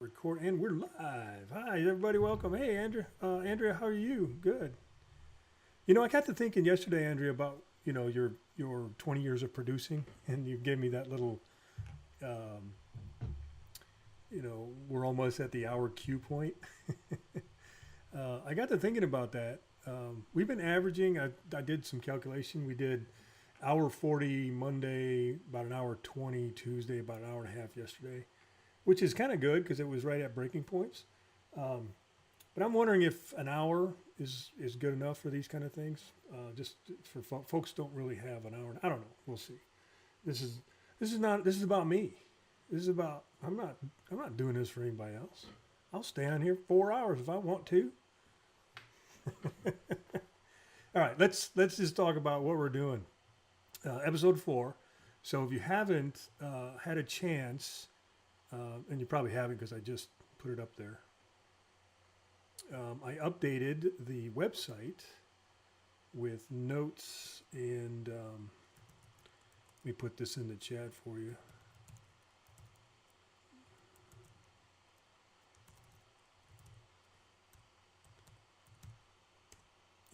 Record and we're live. Hi, everybody. Welcome. Hey, Andrea. Andrea, how are you? Good. I got to thinking yesterday, Andrea, about your 20 years of producing, and you gave me that little. Um, we're almost at the hour cue point. I got to thinking about that. We've been averaging. I did some calculation. We did hour 40 Monday, about an hour 20 Tuesday, about an hour and a half yesterday, which is kind of good because it was right at breaking points. Um, but I'm wondering if an hour is good enough for these kind of things. Just for folks don't really have an hour. I don't know. We'll see. This is this is about me. This is about I'm not doing this for anybody else. I'll stay on here 4 hours if I want to. All right, let's just talk about what we're doing. Episode 4. So if you haven't had a chance, and you probably haven't because I just put it up there. I updated the website with notes, and let me put this in the chat for you.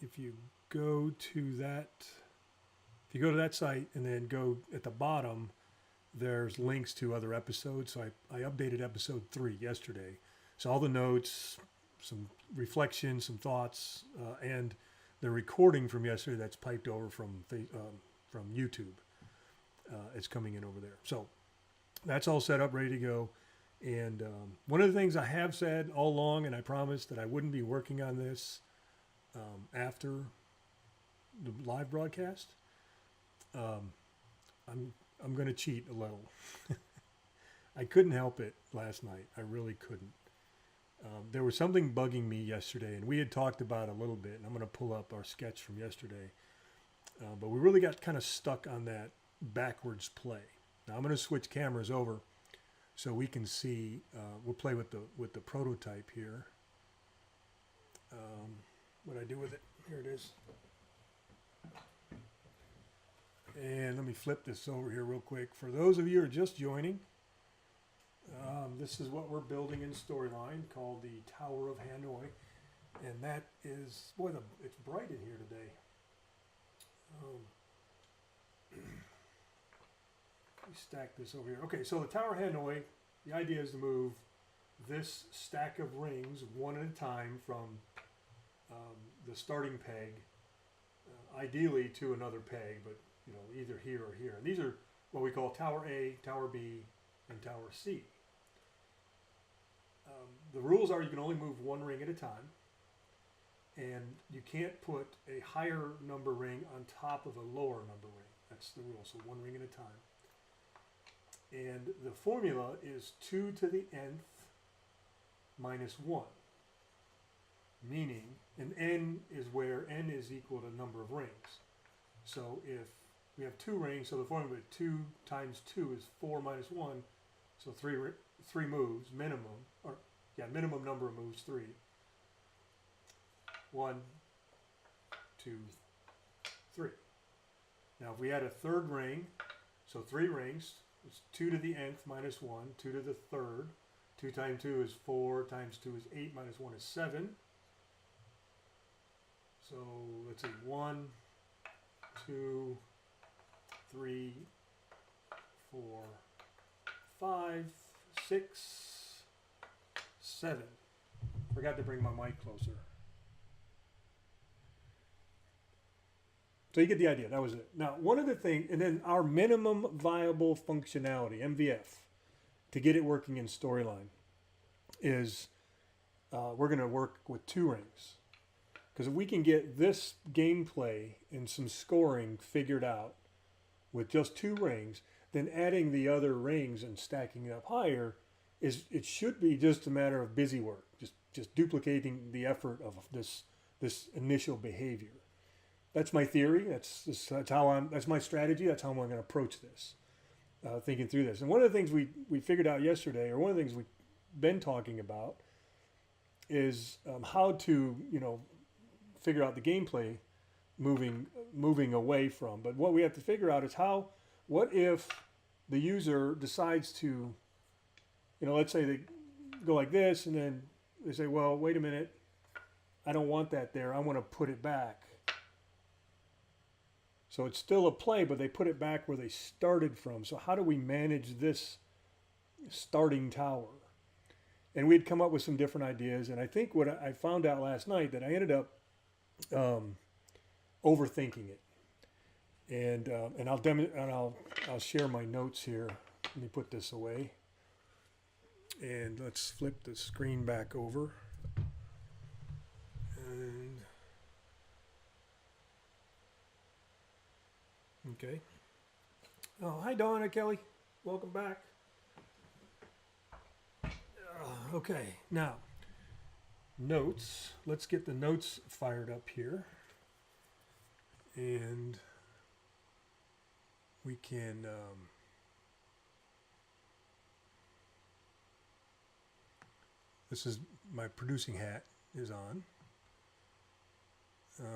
If you go to that site and then go at the bottom, there's links to other episodes. So I updated episode 3 yesterday. So all the notes, some reflections, some thoughts, and the recording from yesterday that's piped over from YouTube. It's coming in over there. So that's all set up, ready to go. And one of the things I have said all along, and I promised that I wouldn't be working on this after the live broadcast. I'm going to cheat a little. I couldn't help it last night. I really couldn't. There was something bugging me yesterday, and we had talked about it a little bit, and I'm going to pull up our sketch from yesterday. But we really got kind of stuck on that backwards play. Now I'm going to switch cameras over so we can see. We'll play with the prototype here. What I do with it? Here it is. And let me flip this over here real quick. For those of you who are just joining, this is what we're building in Storyline called the Tower of Hanoi. And that is, boy, it's bright in here today. Let me stack this over here. Okay, so the Tower of Hanoi, the idea is to move this stack of rings one at a time from the starting peg, ideally to another peg, but either here or here. And these are what we call Tower A, Tower B, and Tower C. The rules are you can only move one ring at a time, and you can't put a higher number ring on top of a lower number ring. That's the rule, so one ring at a time. And the formula is 2 to the nth minus 1. Meaning, an n is where n is equal to number of rings. So if we have 2 rings, so the formula 2 times 2 is 4 minus 1, so 3 moves, minimum, minimum number of moves, 3. 1, 2, 3. Now if we add a third ring, so 3 rings, it's 2 to the nth minus 1, 2 to the third, 2 times 2 is 4, times 2 is 8, minus 1 is 7. So let's see, 1, 2, 3, 4, 5, 6, 7. Forgot to bring my mic closer. So you get the idea. That was it. Now, one of the things, and then our minimum viable functionality, MVF, to get it working in Storyline, is we're going to work with 2 rings. Because if we can get this gameplay and some scoring figured out with just 2 rings, then adding the other rings and stacking it up higher it should be just a matter of busy work, just duplicating the effort of this initial behavior. That's my theory. That's my strategy. That's how I'm going to approach this, thinking through this. And one of the things we figured out yesterday, or one of the things we've been talking about, is how to figure out the gameplay moving away from. But what we have to figure out is what if the user decides to, let's say go like this, and then they say, well, wait a minute, I don't want that there. I want to put it back. So it's still a play, but they put it back where they started from. So how do we manage this starting tower? And we'd come up with some different ideas. And I think what I found out last night that I ended up overthinking it. And I'll share my notes here. Let me put this away. And let's flip the screen back over. And okay. Oh, hi Donna Kelly. Welcome back. Okay, now notes. Let's get the notes fired up here. And we can this is my producing hat is on.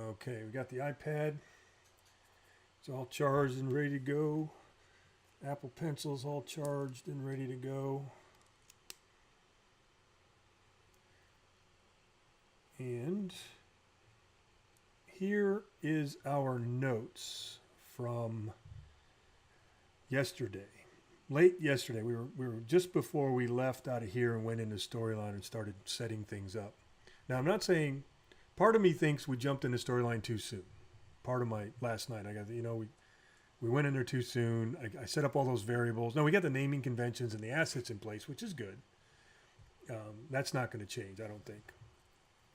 Okay, we got the iPad. It's all charged and ready to go. Apple Pencil's all charged and ready to go. And here is our notes from yesterday. Late yesterday, we were just before we left out of here and went into Storyline and started setting things up. Now, I'm not saying, part of me thinks we jumped into Storyline too soon. Part of my last night, I got, we went in there too soon. I set up all those variables. Now, we got the naming conventions and the assets in place, which is good. That's not going to change, I don't think.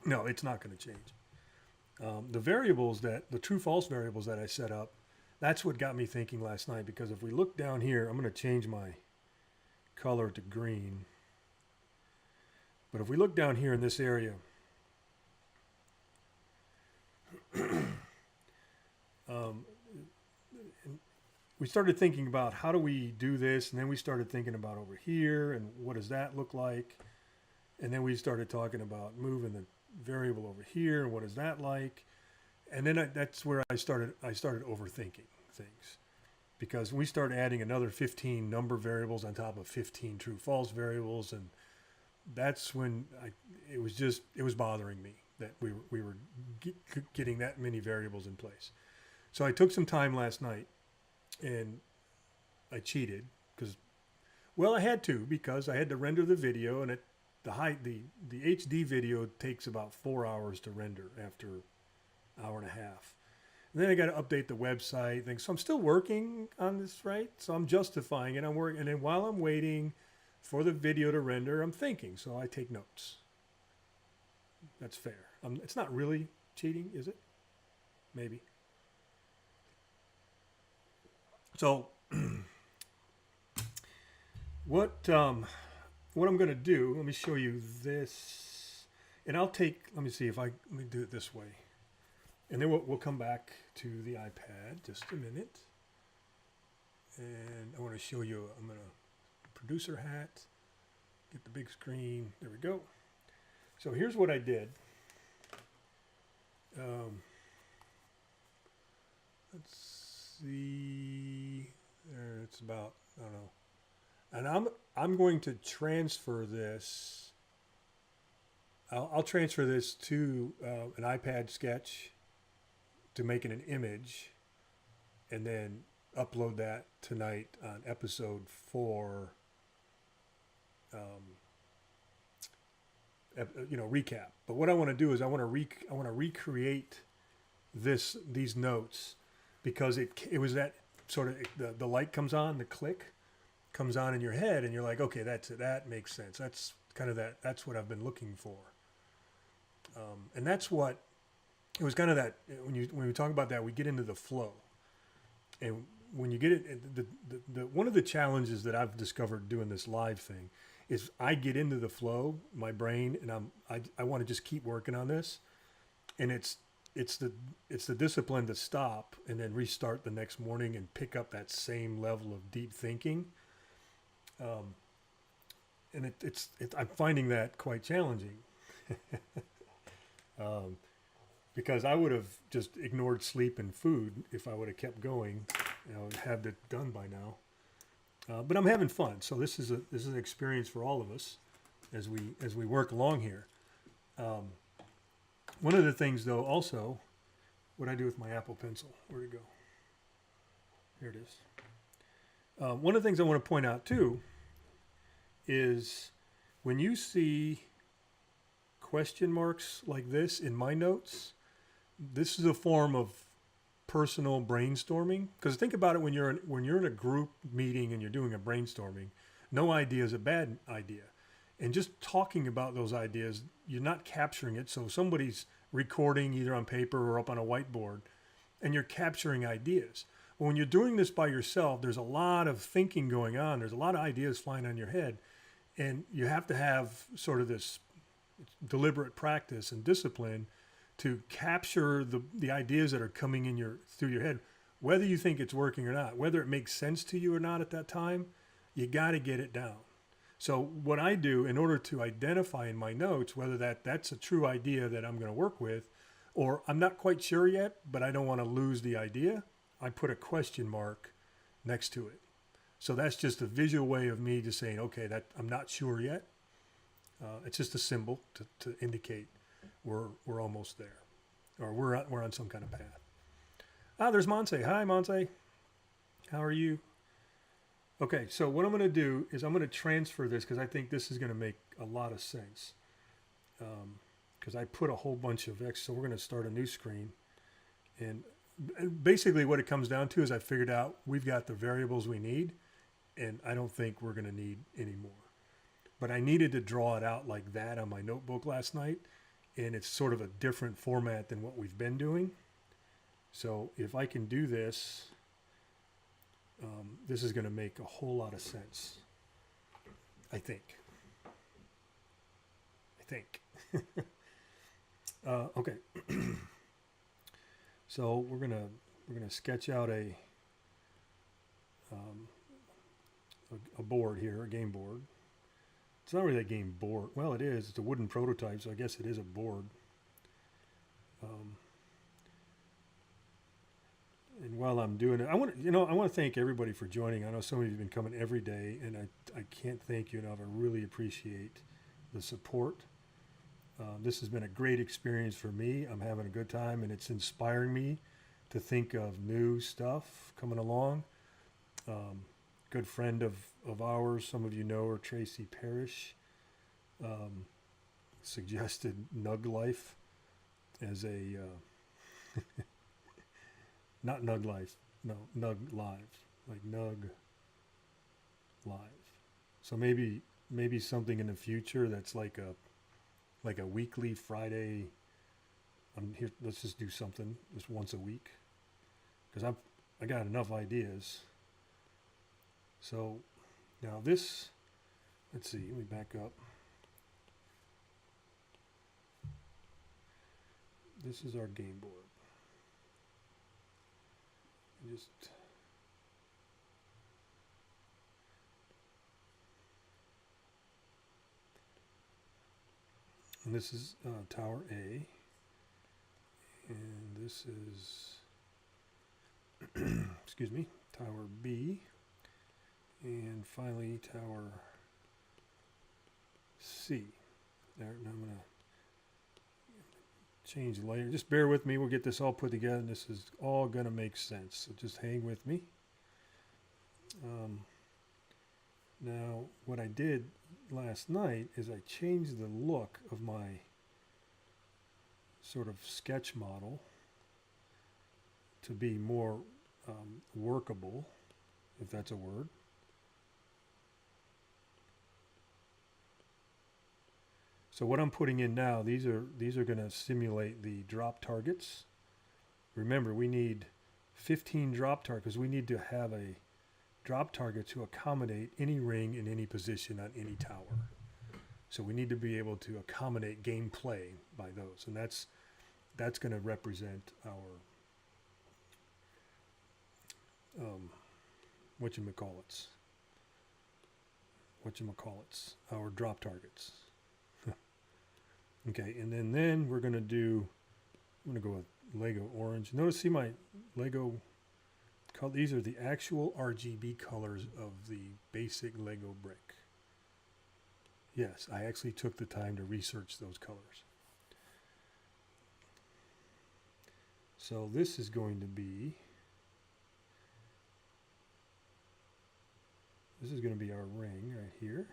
No, it's not going to change. The variables the true-false variables that I set up, that's what got me thinking last night, because if we look down here, I'm going to change my color to green. But if we look down here in this area, we started thinking about how do we do this, and then we started thinking about over here and what does that look like, and then we started talking about moving the variable over here and what is that like, and then that's where I started overthinking things, because we started adding another 15 number variables on top of 15 true false variables, and that's when it was bothering me that we were getting that many variables in place. So I took some time last night and I cheated because, well, I had to, because I had to render the video, and the HD video takes about 4 hours to render after an hour and a half. And then I got to update the website thing. So I'm still working on this, right? So I'm justifying it. I'm working, and then while I'm waiting for the video to render, I'm thinking. So I take notes. That's fair. It's not really cheating, is it? Maybe. So what I'm going to do, let me show you this, and let me do it this way, and then we'll come back to the iPad just a minute, and I want to show you, I'm going to producer hat, get the big screen, there we go. So here's what I did. Let's see, there, it's about, I don't know. And I'm going to transfer this. I'll transfer this to an iPad sketch to make it an image, and then upload that tonight on episode 4. Recap. But what I want to do is I want to recreate these notes, because it was that sort of the light comes on, the click comes on in your head, and you're like, okay, that's it. That makes sense. That's kind of that's what I've been looking for. And that's what it was, kind of that when we talk about that, we get into the flow. And when you get it, the one of the challenges that I've discovered doing this live thing is I get into the flow, my brain, and I want to just keep working on this, and it's the discipline to stop and then restart the next morning and pick up that same level of deep thinking. And I'm finding that quite challenging, because I would have just ignored sleep and food if I would have kept going. I would have it done by now. But I'm having fun, so this is an experience for all of us. as we work along here. One of the things, though, also, what I do with my Apple Pencil. Where'd it go? Here it is. One of the things I want to point out too is when you see question marks like this in my notes, this is a form of personal brainstorming. Because think about it, when you're in a group meeting and you're doing a brainstorming, no idea is a bad idea. And just talking about those ideas, you're not capturing it. So somebody's recording either on paper or up on a whiteboard, and you're capturing ideas. Well, when you're doing this by yourself, there's a lot of thinking going on. There's a lot of ideas flying on your head. And you have to have sort of this deliberate practice and discipline to capture the ideas that are coming in through your head, whether you think it's working or not, whether it makes sense to you or not at that time. You got to get it down. So what I do in order to identify in my notes whether that's a true idea that I'm going to work with, or I'm not quite sure yet, but I don't want to lose the idea, I put a question mark next to it. So that's just a visual way of me just saying, okay, that I'm not sure yet. It's just a symbol to indicate we're almost there, or we're on some kind of path. There's Monse. Hi, Monse. How are you? Okay, so what I'm going to do is I'm going to transfer this because I think this is going to make a lot of sense. Because I put a whole bunch of X, so we're going to start a new screen. And basically what it comes down to is I figured out we've got the variables we need, and I don't think we're going to need any more. But I needed to draw it out like that on my notebook last night, and it's sort of a different format than what we've been doing. So if I can do this, this is going to make a whole lot of sense, I think. Okay. So we're gonna sketch out a board here, a game board. It's not really a game board. Well, it is. It's a wooden prototype, so I guess it is a board. And while I'm doing it, I want to thank everybody for joining. I know some of you have been coming every day, and I can't thank you enough. I really appreciate the support. This has been a great experience for me. I'm having a good time, and it's inspiring me to think of new stuff coming along. Good friend of ours, some of you know her, Tracy Parrish, suggested Nug Life as a not Nug Life, no, Nug Live, like Nug Live. So maybe something in the future that's like a weekly Friday. I'm here. Let's just do something just once a week, because I got enough ideas. So now this, let's see. Let me back up. This is our game board. And this is Tower A, and this is excuse me, Tower B, and finally Tower C. There, and I'm gonna change the layer. Just bear with me. We'll get this all put together, and this is all gonna make sense. So just hang with me. Now, what I did last night is I changed the look of my sort of sketch model to be more workable, if that's a word. So what I'm putting in now, these are going to simulate the drop targets. Remember, we need 15 drop targets. We need to have a drop target to accommodate any ring in any position on any tower. So we need to be able to accommodate gameplay by those, and that's going to represent our our drop targets. Okay, and then we're going to do. I'm going to go with Lego orange. Notice, see my Lego. These are the actual RGB colors of the basic Lego brick. Yes, I actually took the time to research those colors. So this is going to be our ring right here.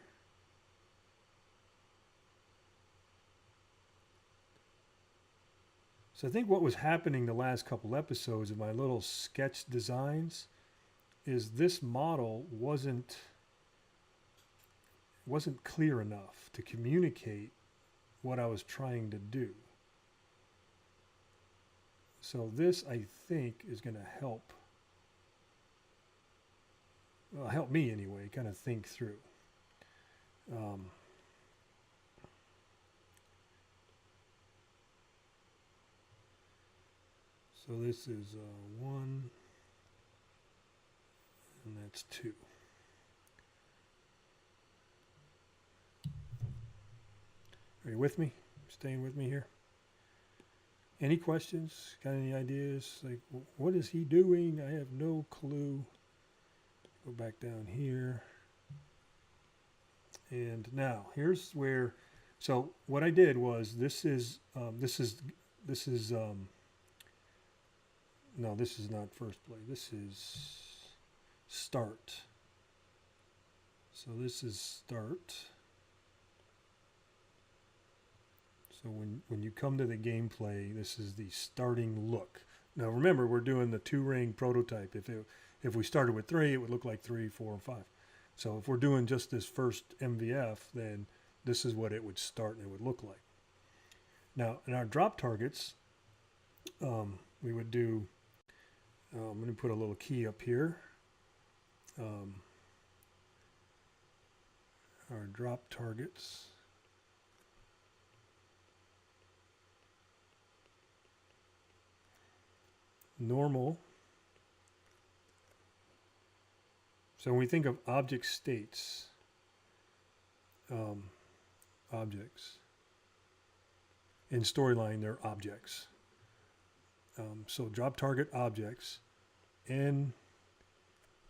So I think what was happening the last couple episodes of my little sketch designs is this model wasn't clear enough to communicate what I was trying to do. So this, I think, is going to help me anyway, kind of think through. So this is 1, and that's 2. Are you with me? Staying with me here? Any questions? Got any ideas? Like, what is he doing? I have no clue. Go back down here. And now, here's where, so what I did was, this is no, this is not first play. This is start. So this is start. So when you come to the gameplay, this is the starting look. Now remember, we're doing the 2-ring prototype. If we started with 3, it would look like 3, 4, and 5. So if we're doing just this first MVF, then this is what it would start and it would look like. Now in our drop targets, we would do, I'm going to put a little key up here. Our drop targets. Normal. So when we think of object states, objects, in Storyline, they're objects. So drop target objects, N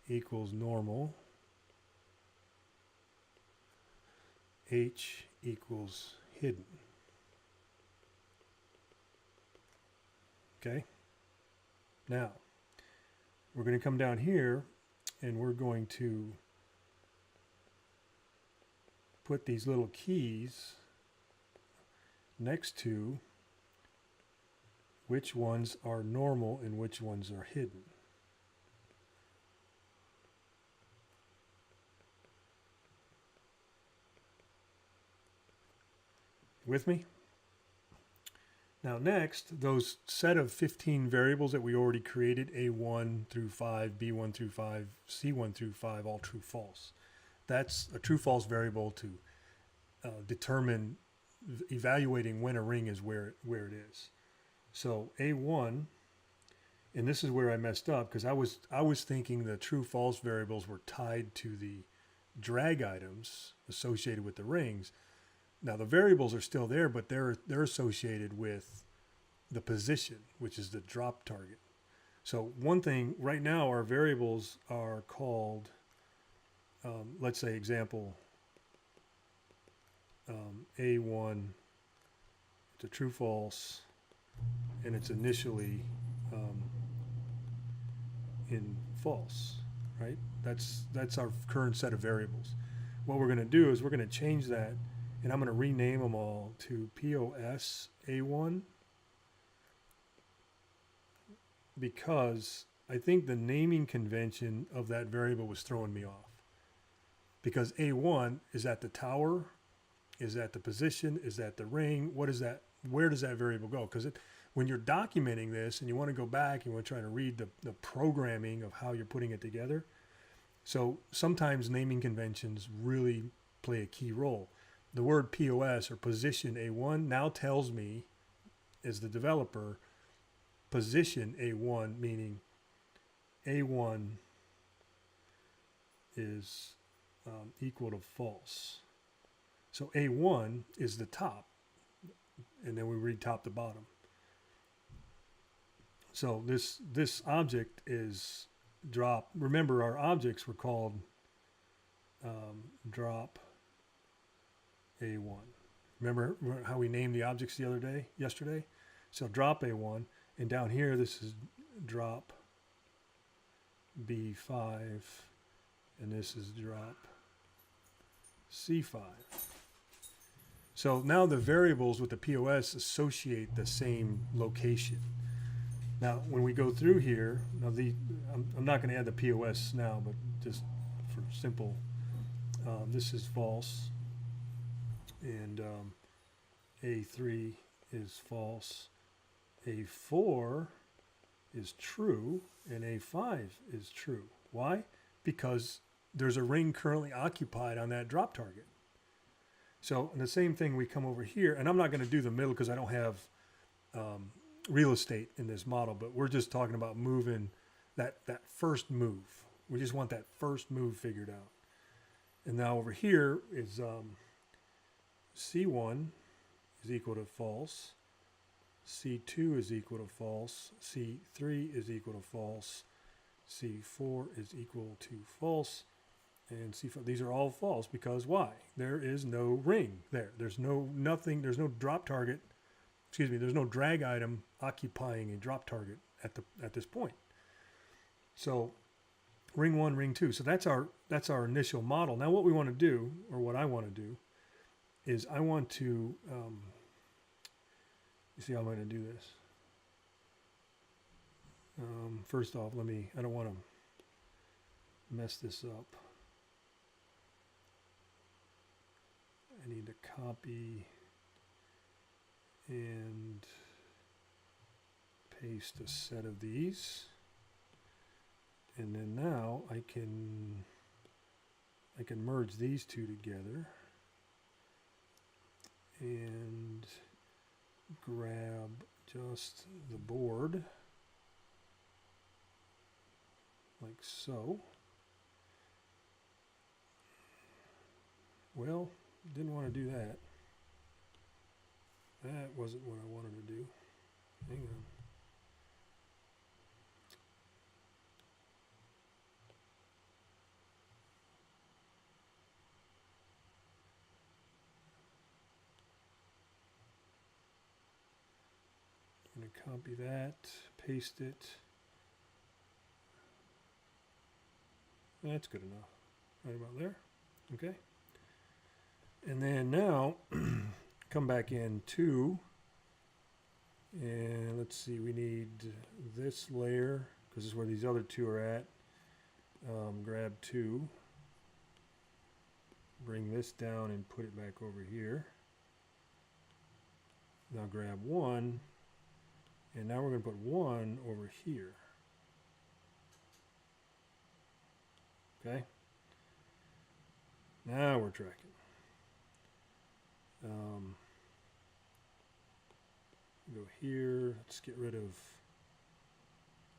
equals normal, H equals hidden. Okay? Now, we're going to come down here and we're going to put these little keys next to which ones are normal and which ones are hidden. With me? Now next, those set of 15 variables that we already created, A1 through 5, B1 through 5, C1 through 5, all true false. That's a true false variable to determine, evaluating when a ring is where it is. So A1, and this is where I messed up because I was thinking the true false variables were tied to the drag items associated with the rings. Now the variables are still there, but they're associated with the position, which is the drop target. So one thing, right now our variables are called, let's say example, A1, it's a true false, and it's initially in false, right? That's our current set of variables. What we're going to do is we're going to change that, and I'm going to rename them all to POS A1 because I think the naming convention of that variable was throwing me off. Because A1 is at the tower, is at the position, is at the ring. What is that? Where does that variable go? Because when you're documenting this and you want to go back and you want to try to read the programming of how you're putting it together, so sometimes naming conventions really play a key role. The word POS or position A1 now tells me, as the developer, position A1, meaning A1 is equal to false. So A1 is the top, and then we read top to bottom. So this object is drop. Remember, our objects were called drop A1. Remember how we named the objects the other day, yesterday? So drop A1, and down here this is drop B5, and this is drop C5. So now the variables with the POS associate the same location. Now when we go through here, now I'm not going to add the POS now, but just for simple, this is false, and A3 is false, A4 is true, and A5 is true. Why? Because there's a ring currently occupied on that drop target. So the same thing, we come over here, and I'm not going to do the middle because I don't have real estate in this model, but we're just talking about moving that first move. We just want that first move figured out. And now over here is C1 is equal to false, C2 is equal to false, C3 is equal to false, C4 is equal to false, and C5. These are all false because why? There is no ring there. There's nothing. There's no drop target. Excuse me. There's no drag item occupying a drop target at this point. So ring 1, ring 2. So that's our initial model. Now what we want to do, or what I want to do, is I want to you see how I'm going to do this. First off, I don't want to mess this up. I need to copy and paste a set of these, and then now I can merge these two together and grab just the board like so. Well, didn't want to do that. That wasn't what I wanted to do. Hang on. I'm going to copy that, paste it. That's good enough. Right about there. Okay. And then now come back in 2, and let's see, we need this layer because this is where these other two are at. Grab 2, bring this down and put it back over here. Now grab 1, and now we're going to put 1 over here. Okay. Now we're tracking. Go here. Let's get rid of.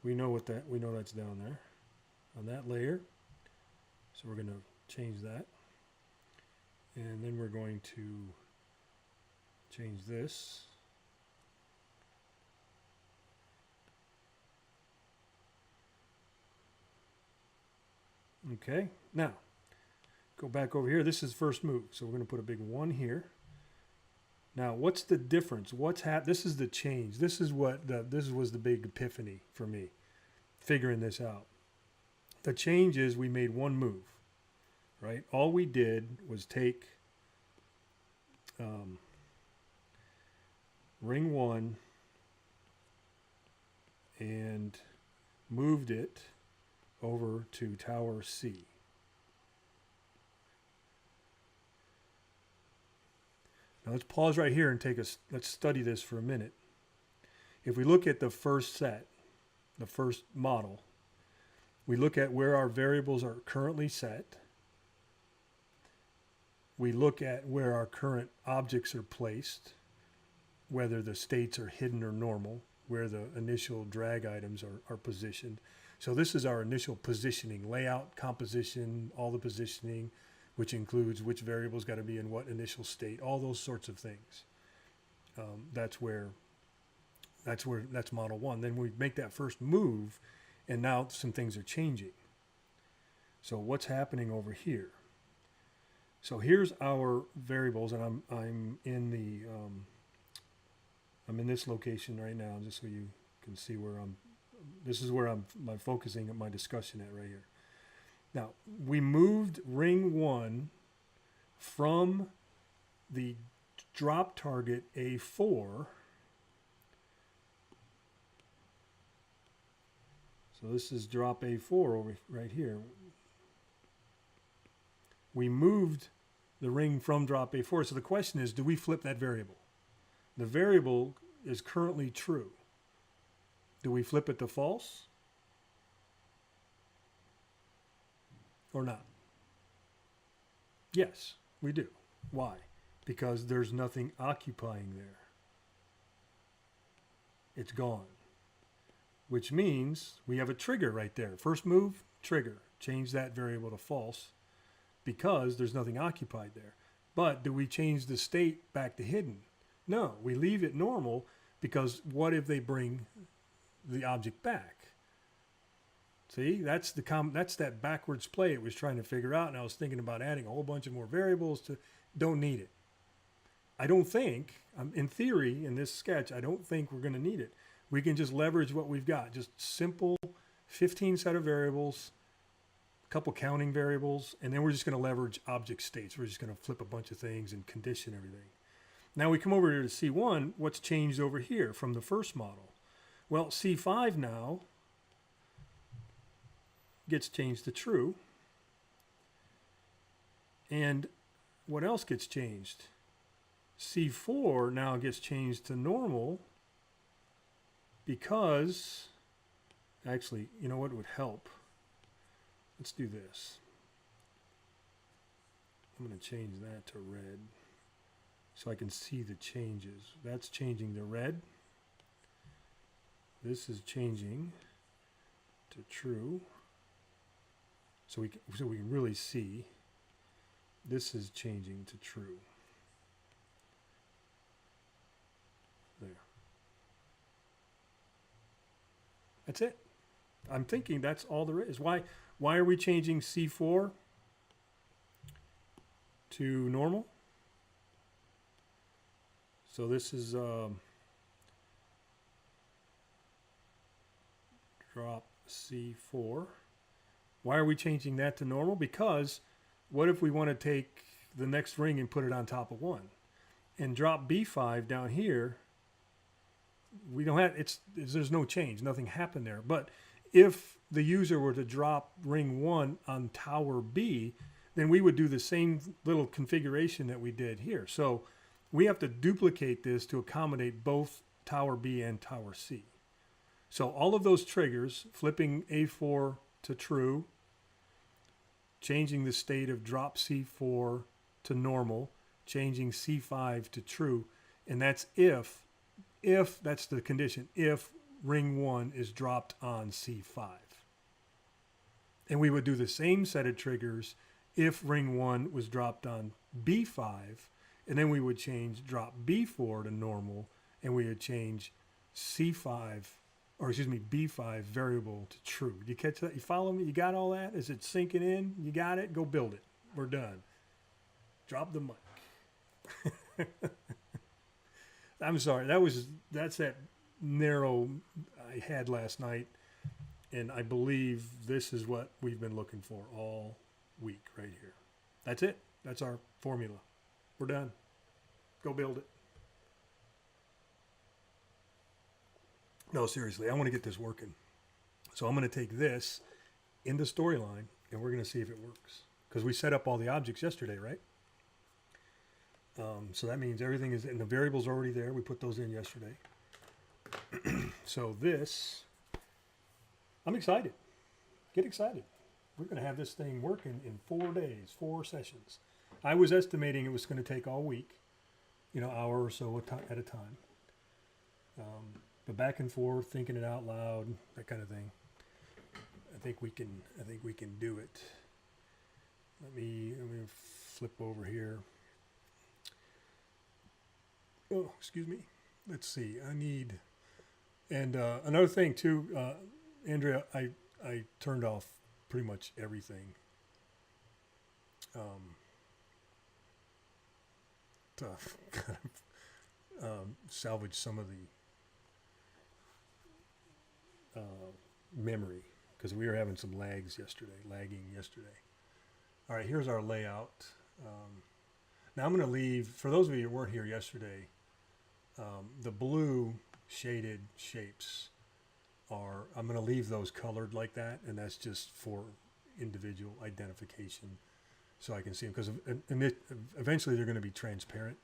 We know that's down there on that layer. So we're going to change that, and then we're going to change this. Okay. Now go back over here. This is first move, so we're going to put a big 1 here. Now, what's the difference? This is the change. This was the big epiphany for me, figuring this out. The change is we made 1 move, right? All we did was take ring 1 and moved it over to tower C. Now let's pause right here and let's study this for a minute. If we look at the first set, the first model, we look at where our variables are currently set. We look at where our current objects are placed, whether the states are hidden or normal, where the initial drag items are positioned. So this is our initial positioning, layout, composition, all the positioning, which includes which variable's got to be in what initial state, all those sorts of things. That's model 1. Then we make that first move, and now some things are changing. So what's happening over here? So here's our variables, and I'm in the I'm in this location right now, just so you can see where I'm. This is where I'm focusing my discussion at right here. Now we moved ring 1 from the drop target A4. So this is drop A4 over right here. We moved the ring from drop A4. So the question is, do we flip that variable? The variable is currently true. Do we flip it to false or not? Yes, we do. Why? Because there's nothing occupying there. It's gone. Which means we have a trigger right there. First move, trigger. Change that variable to false because there's nothing occupied there. But do we change the state back to hidden? No, we leave it normal because what if they bring the object back? See, that's that backwards play it was trying to figure out, and I was thinking about adding a whole bunch of more variables to, don't need it. I don't think, in theory, in this sketch, I don't think we're going to need it. We can just leverage what we've got, just simple 15 set of variables, a couple counting variables, and then we're just going to leverage object states. We're just going to flip a bunch of things and condition everything. Now we come over here to C1, what's changed over here from the first model? Well, C5 now gets changed to true. And what else gets changed? C4 now gets changed to normal because, actually, you know what would help? Let's do this. I'm going to change that to red so I can see the changes. That's changing to red. This is changing to true. So we can really see. This is changing to true. There. That's it. I'm thinking that's all there is. Why are we changing C4 to normal? So this is drop C4. Why are we changing that to normal? Because what if we want to take the next ring and put it on top of 1? And drop B5 down here, we don't have, there's no change, nothing happened there. But if the user were to drop ring 1 on tower B, then we would do the same little configuration that we did here. So we have to duplicate this to accommodate both tower B and tower C. So all of those triggers, flipping A4 to true, changing the state of drop C4 to normal, changing C5 to true, and that's if that's the condition, if ring 1 is dropped on C5. And we would do the same set of triggers if ring 1 was dropped on B5, and then we would change drop B4 to normal, and we would change B5 variable to true. You catch that? You follow me? You got all that? Is it sinking in? You got it? Go build it. We're done. Drop the mic. I'm sorry. That's that narrow I had last night, and I believe this is what we've been looking for all week right here. That's it. That's our formula. We're done. Go build it. No, seriously, I want to get this working. So I'm going to take this into Storyline, and we're going to see if it works. Because we set up all the objects yesterday, right? So that means everything is, and the variables are already there. We put those in yesterday. So this, I'm excited. Get excited. We're going to have this thing working in 4 days, 4 sessions. I was estimating it was going to take all week, hour or so at a time. But back and forth, thinking it out loud, that kind of thing. I think we can do it. Let me flip over here. Oh, excuse me. Let's see. I need, and another thing too, Andrea. I turned off pretty much everything. kind of salvage some of the memory, because we were having some lagging yesterday. All right, here's our layout. Now I'm going to leave, for those of you who weren't here yesterday, the blue shaded shapes I'm going to leave those colored like that, and that's just for individual identification, so I can see them, because eventually they're going to be transparent.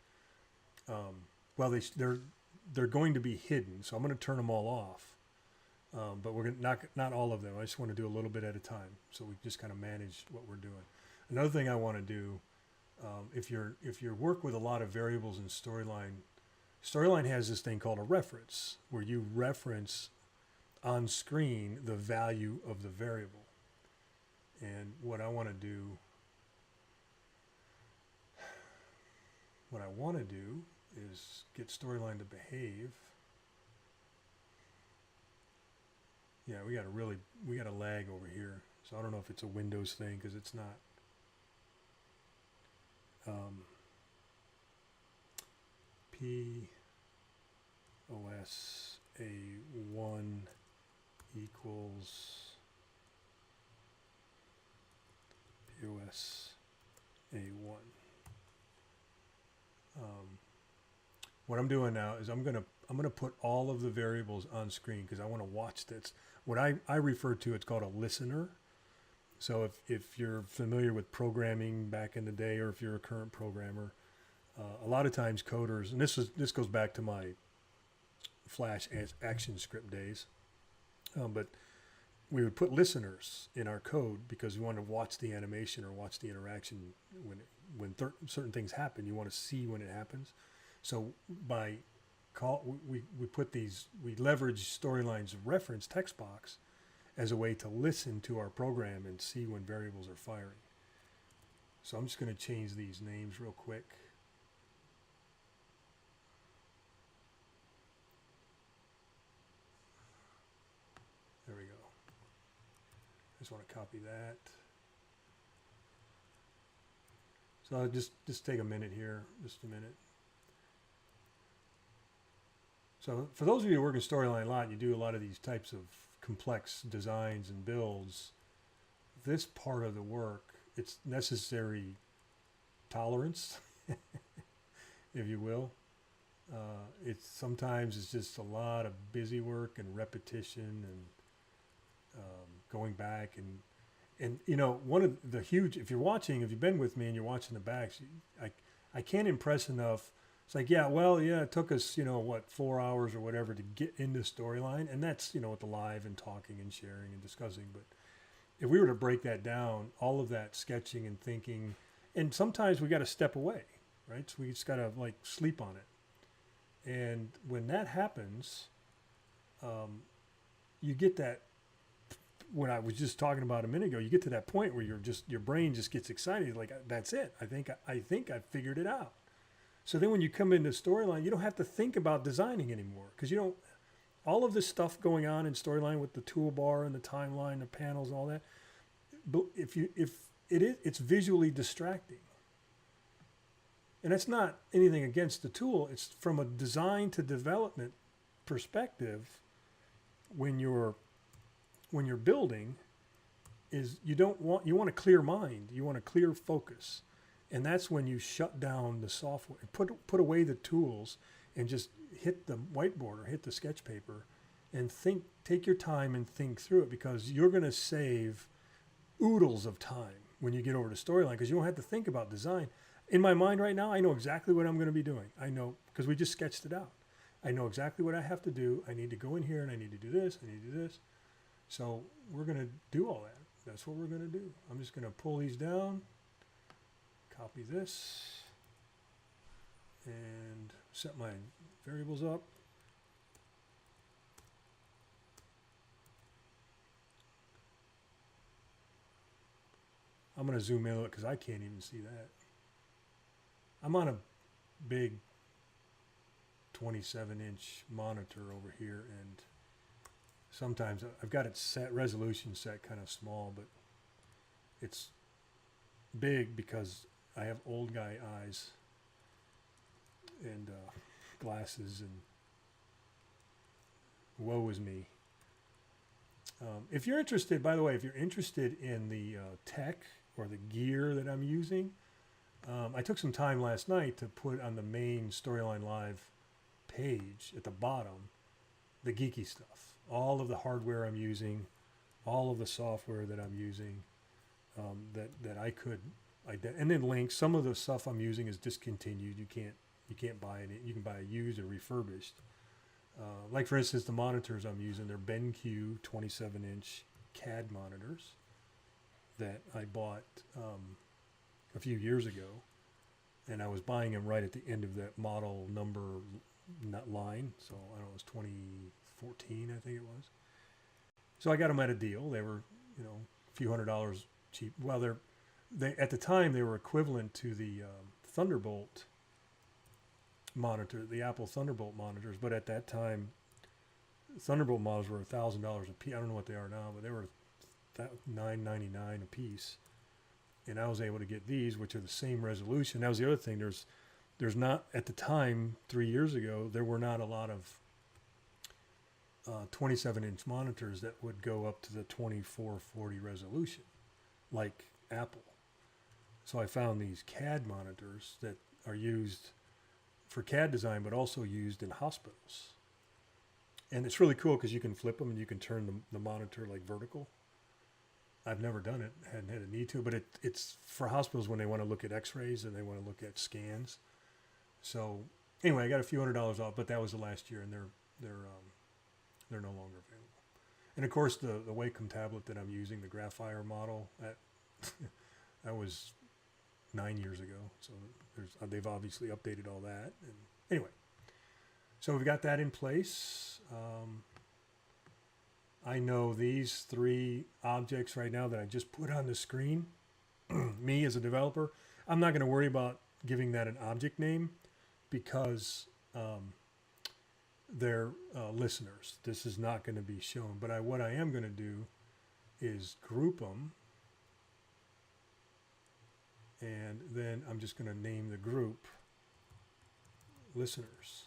They're going to be hidden, so I'm going to turn them all off. But we're going to not all of them. I just want to do a little bit at a time, so we just kind of manage what we're doing. Another thing I want to do, if you work with a lot of variables in Storyline has this thing called a reference, where you reference on screen the value of the variable. And what I want to do is get Storyline to behave. Yeah, we got a lag over here. So I don't know if it's a Windows thing, because it's not. POS A1 equals POS A1. What I'm doing now is I'm gonna put all of the variables on screen, because I want to watch this. What I refer to, it's called a listener. So if you're familiar with programming back in the day, or if you're a current programmer, a lot of times coders, and this goes back to my Flash action script days, but we would put listeners in our code because we want to watch the animation or watch the interaction when certain things happen. You want to see when it happens. So we leverage Storyline's reference text box as a way to listen to our program and see when variables are firing. So I'm just going to change these names real quick. There we go. I just want to copy that. So I'll just take a minute here, just a minute. So for those of you who work in Storyline a lot, you do a lot of these types of complex designs and builds. This part of the work, it's necessary tolerance, if you will. Sometimes it's just a lot of busy work and repetition and going back and one of the huge, if you've been with me and you're watching the backs, I can't impress enough. It's like, it took us, 4 hours or whatever to get into Storyline, and that's, with the live and talking and sharing and discussing. But if we were to break that down, all of that sketching and thinking, and sometimes we got to step away, right? So we just got to sleep on it. And when that happens, you get that, what I was just talking about a minute ago, you get to that point where your brain just gets excited. Like, that's it. I think I figured it out. So then when you come into Storyline, you don't have to think about designing anymore, because all of this stuff going on in Storyline with the toolbar and the timeline, the panels, and all that. But it's visually distracting. And that's not anything against the tool. It's from a design to development perspective. When you're building, you want a clear mind. You want a clear focus. And that's when you shut down the software, put away the tools, and just hit the whiteboard or hit the sketch paper and take your time and think through it, because you're going to save oodles of time when you get over to Storyline, because you don't have to think about design. In my mind right now, I know exactly what I'm going to be doing. I know, because we just sketched it out. I know exactly what I have to do. I need to go in here and I need to do this. I need to do this. So we're going to do all that. That's what we're going to do. I'm just going to pull these down. Copy this and set my variables up. I'm going to zoom in a little because I can't even see that. I'm on a big 27-inch monitor over here, and sometimes I've got it resolution set kind of small, but it's big because I have old guy eyes. and glasses, and woe is me. If you're interested, by the way, if you're interested in the tech or the gear that I'm using, I took some time last night to put on the main Storyline Live page at the bottom the geeky stuff, all of the hardware I'm using, all of the software that I'm using, that I could, and then links. Some of the stuff I'm using is discontinued. You can't buy it. You can buy it used or refurbished. Like for instance, the monitors I'm using, they're BenQ 27-inch CAD monitors that I bought a few years ago, and I was buying them right at the end of that model number line. So I don't know, it was 2014, I think it was. So I got them at a deal. They were, a few $100s cheap. Well, they at the time they were equivalent to the Thunderbolt monitor, the Apple Thunderbolt monitors, but at that time, Thunderbolt models were $1,000 a piece. I don't know what they are now, but they were $999 a piece. And I was able to get these, which are the same resolution. That was the other thing. There's not, at the time, 3 years ago, there were not a lot of 27-inch monitors that would go up to the 2440 resolution, like Apple. So I found these CAD monitors that are used for CAD design, but also used in hospitals. And it's really cool because you can flip them and you can turn the monitor like vertical. I've never done it, hadn't had a need to, but it's for hospitals when they want to look at x-rays and they want to look at scans. So anyway, I got a few $100s off, but that was the last year, and they're no longer available. And of course, the Wacom tablet that I'm using, the Graphire model, that was 9 years ago. So they've obviously updated all that. And anyway, so we've got that in place. I know these three objects right now that I just put on the screen, me as a developer, I'm not going to worry about giving that an object name because they're listeners. This is not going to be shown. But what I am going to do is group them. And then I'm just going to name the group listeners.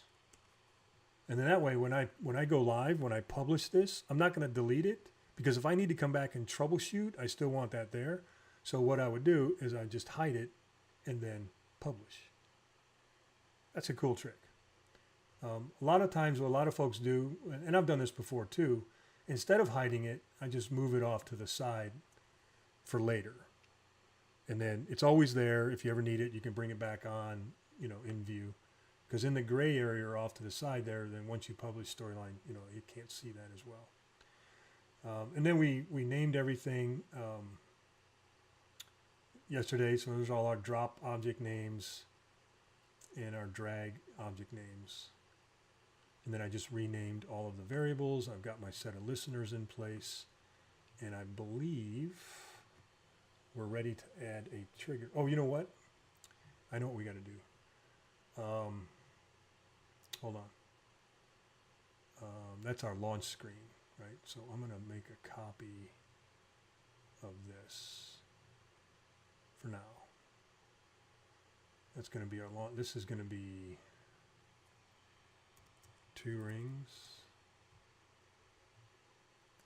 And then that way, when I go live, when I publish this, I'm not going to delete it, because if I need to come back and troubleshoot, I still want that there. So what I would do is I just hide it and then publish. That's a cool trick. A lot of times what a lot of folks do, and I've done this before too, instead of hiding it, I just move it off to the side for later. And then it's always there. If you ever need it, you can bring it back on, in view. Because in the gray area or off to the side there, then once you publish Storyline, you can't see that as well. And then we named everything yesterday. So there's all our drop object names and our drag object names. And then I just renamed all of the variables. I've got my set of listeners in place. And I believe we're ready to add a trigger. Oh, you know what? I know what we got to do. Hold on. That's our launch screen, right? So I'm going to make a copy of this for now. That's going to be our launch. This is going to be 2 rings.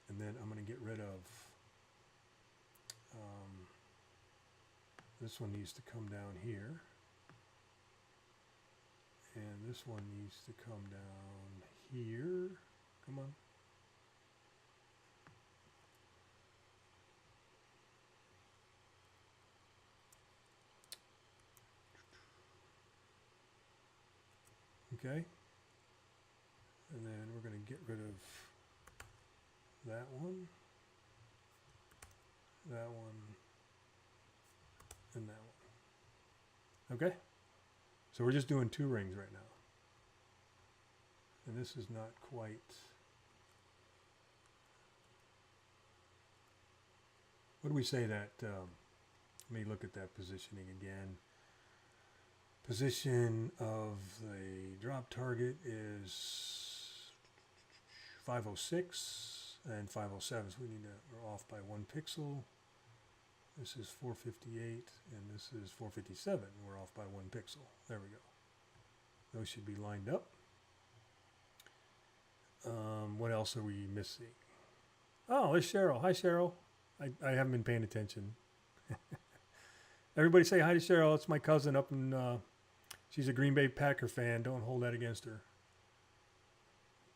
And then I'm going to get rid of this one needs to come down here. And this one needs to come down here. Come on. Okay. And then we're going to get rid of that one, and that one. Okay? So we're just doing 2 rings right now. And this is not quite... What do we say that... let me look at that positioning again. Position of the drop target is 506 and 507. So we're off by 1 pixel. This is 458 and this is 457. We're off by 1 pixel. There we go. Those should be lined up. What else are we missing? Oh, it's Cheryl. Hi, Cheryl. I haven't been paying attention. Everybody say hi to Cheryl. It's my cousin up in, she's a Green Bay Packer fan. Don't hold that against her.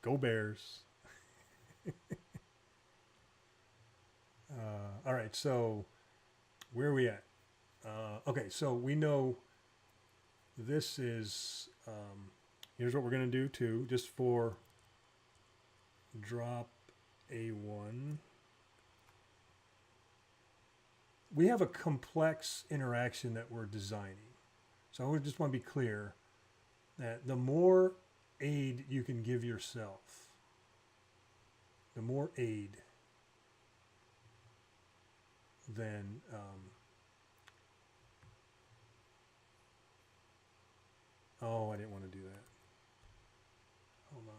Go Bears. All right, so where are we at? Okay, so we know this is, here's what we're going to do too, just for drop A1. We have a complex interaction that we're designing. So I just want to be clear that the more aid you can give yourself, the more aid, then oh, I didn't want to do that. Hold on.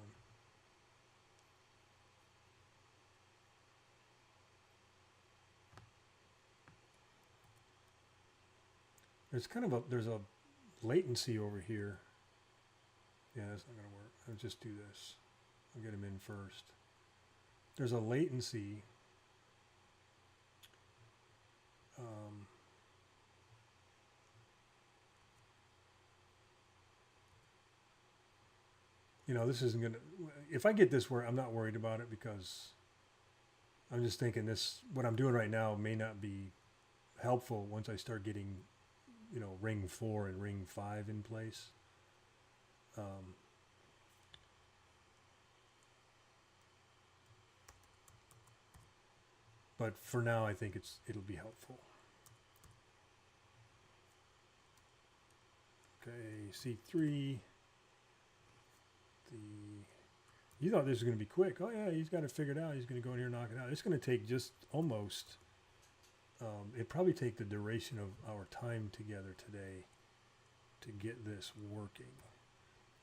There's a latency over here. Yeah, that's not going to work. I'll just do this. I'll get him in first. There's a latency. You know, this isn't going to, if I get this where I'm not worried about it, because I'm just thinking what I'm doing right now may not be helpful once I start getting, you know, ring 4 and ring 5 in place. But for now, I think it'll be helpful. Okay, C3. You thought this was going to be quick. Oh yeah, he's got it figured out. He's going to go in here and knock it out. It's going to take just almost, it'd probably take the duration of our time together today to get this working.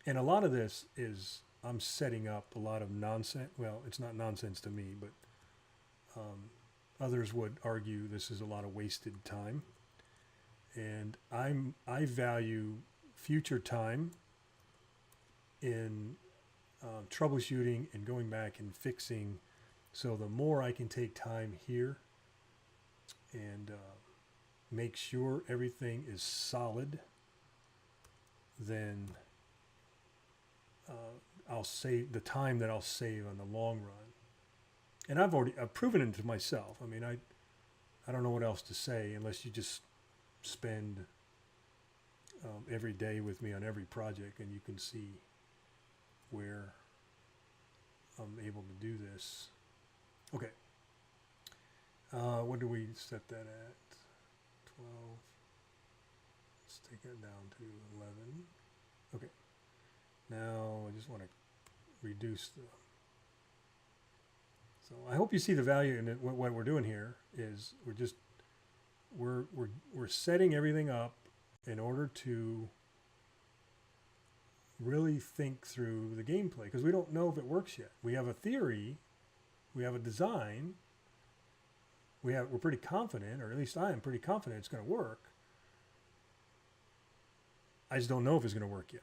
And a lot of this is I'm setting up a lot of nonsense. Well, it's not nonsense to me, but others would argue this is a lot of wasted time. And I value future time in troubleshooting and going back and fixing. So the more I can take time here and make sure everything is solid, then I'll save the time that I'll save on the long run. And I've proven it to myself. I mean, I don't know what else to say unless you just spend every day with me on every project, and you can see where I'm able to do this. Okay. What do we set that at? 12. Let's take that down to 11. Okay. Now I just want to reduce the. So I hope you see the value in it. What we're doing here is we're setting everything up in order to really think through the gameplay, because we don't know if it works yet. We have a theory, we have a design, we're pretty confident, or at least I am pretty confident it's going to work. I just don't know if it's going to work yet.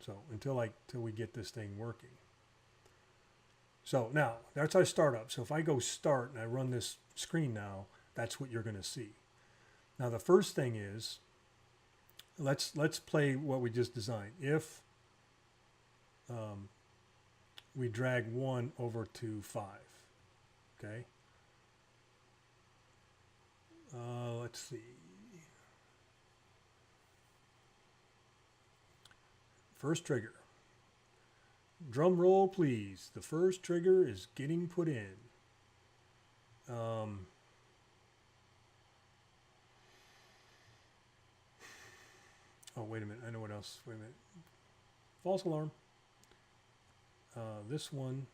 So until we get this thing working. So now that's our startup. So if I go start and I run this screen now, that's what you're going to see. Now the first thing is, let's play what we just designed. If we drag 1 over to 5, okay? Let's see. First trigger. Drum roll, please. The first trigger is getting put in. Oh, wait a minute. I know what else. Wait a minute. False alarm. This one.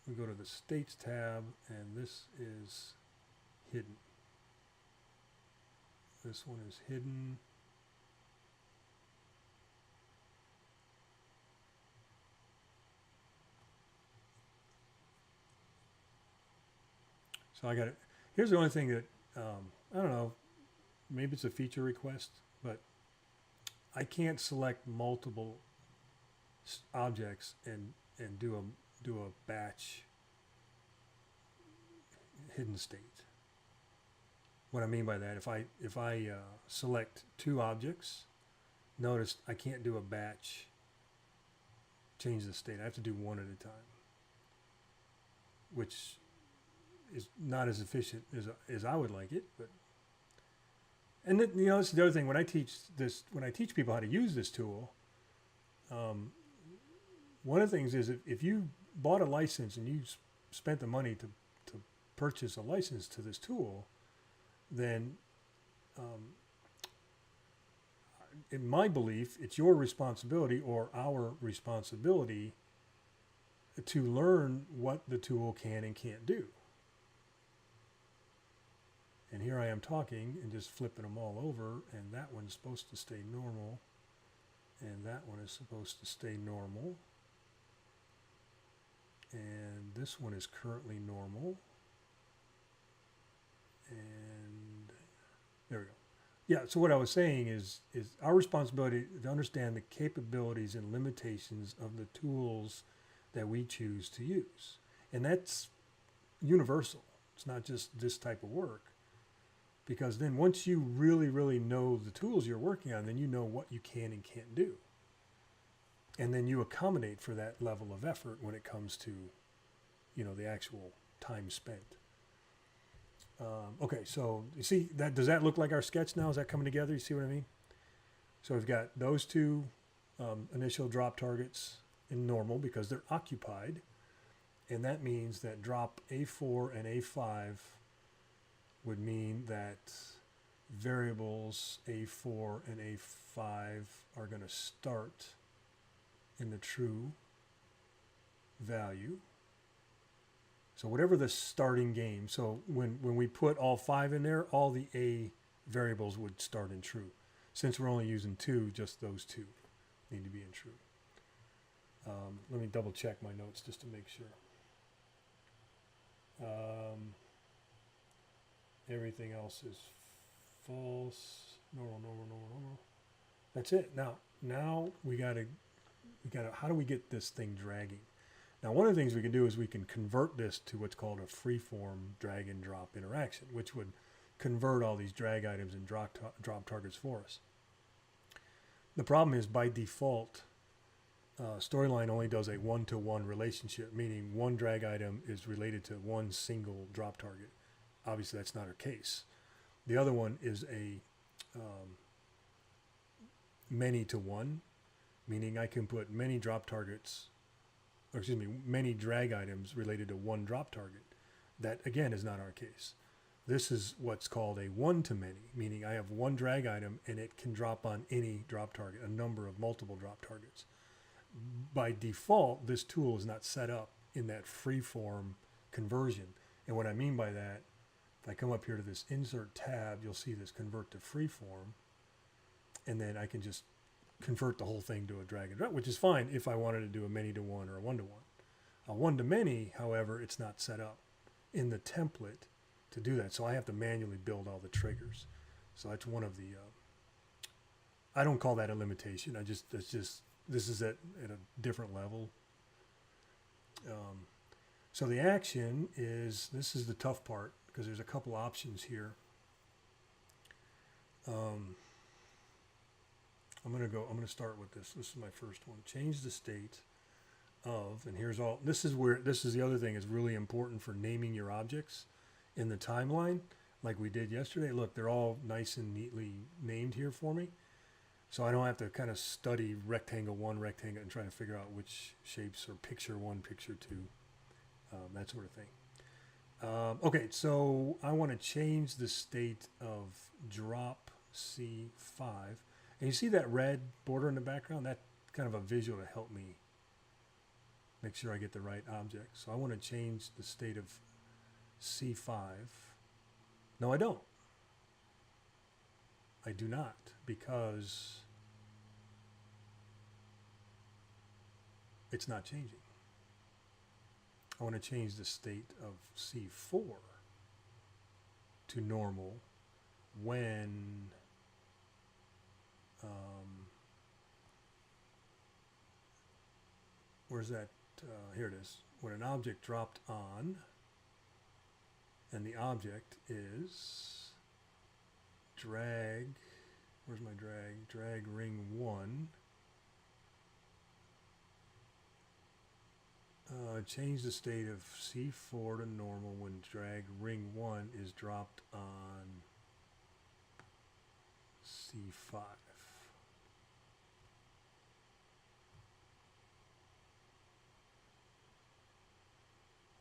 We go to the States tab, and this is hidden. This one is hidden. So I got it. Here's the only thing that, I don't know, maybe it's a feature request, but I can't select multiple objects and do a batch hidden state. What I mean by that, if I select two objects, notice I can't do a batch change the state. I have to do one at a time, which is not as efficient as I would like it. But and then, this is the other thing when I teach people how to use this tool. One of the things is if you bought a license and you spent the money to purchase a license to this tool, then in my belief, it's your responsibility or our responsibility to learn what the tool can and can't do. And here I am talking and just flipping them all over, and that one's supposed to stay normal, and that one is supposed to stay normal, and this one is currently normal, and there we go. Yeah, so what I was saying is our responsibility to understand the capabilities and limitations of the tools that we choose to use. And that's universal. It's not just this type of work. Because then once you really, really know the tools you're working on, then you know what you can and can't do. And then you accommodate for that level of effort when it comes to, the actual time spent. Okay, so you see that, does that look like our sketch now? Is that coming together? You see what I mean? So we've got those two initial drop targets in normal because they're occupied. And that means that drop A4 and A5 would mean that variables A4 and A5 are going to start in the true value. So whatever the starting game, so when we put all 5 in there, all the A variables would start in true. Since we're only using 2, just those 2 need to be in true. Let me double check my notes just to make sure. Everything else is false. Normal. That's it. Now we gotta. How do we get this thing dragging? Now, one of the things we can do is we can convert this to what's called a freeform drag and drop interaction, which would convert all these drag items and drop targets for us. The problem is by default, Storyline only does a one-to-one relationship, meaning one drag item is related to one single drop target. Obviously, that's not our case. The other one is a many-to-one, meaning I can put many many drag items related to one drop target. That, again, is not our case. This is what's called a one-to-many, meaning I have one drag item and it can drop on any drop target, a number of multiple drop targets. By default, this tool is not set up in that free-form conversion. And what I mean by that, if I come up here to this Insert tab, you'll see this Convert to Freeform, and then I can just convert the whole thing to a drag and drop, which is fine if I wanted to do a many-to-one or a one-to-one. A one-to-many, however, it's not set up in the template to do that, so I have to manually build all the triggers. So that's one of the. I don't call that a limitation. This is at a different level. So the action is, this is the tough part because there's a couple options here. I'm going to start with this. This is my first one. Change the state of, and here's all, this is the other thing is really important for naming your objects in the timeline like we did yesterday. Look, they're all nice and neatly named here for me. So I don't have to kind of study rectangle 1, rectangle, and try to figure out which shapes are picture 1, picture 2, that sort of thing. Okay, so I want to change the state of drop C5. And you see that red border in the background? That's kind of a visual to help me make sure I get the right object. So I want to change the state of C5. No, I don't. I do not, because it's not changing. I want to change the state of C4 to normal when where's that? Here it is. When an object dropped on, and the object is drag, where's my drag? Drag ring 1. Change the state of C4 to normal when drag ring 1 is dropped on C5.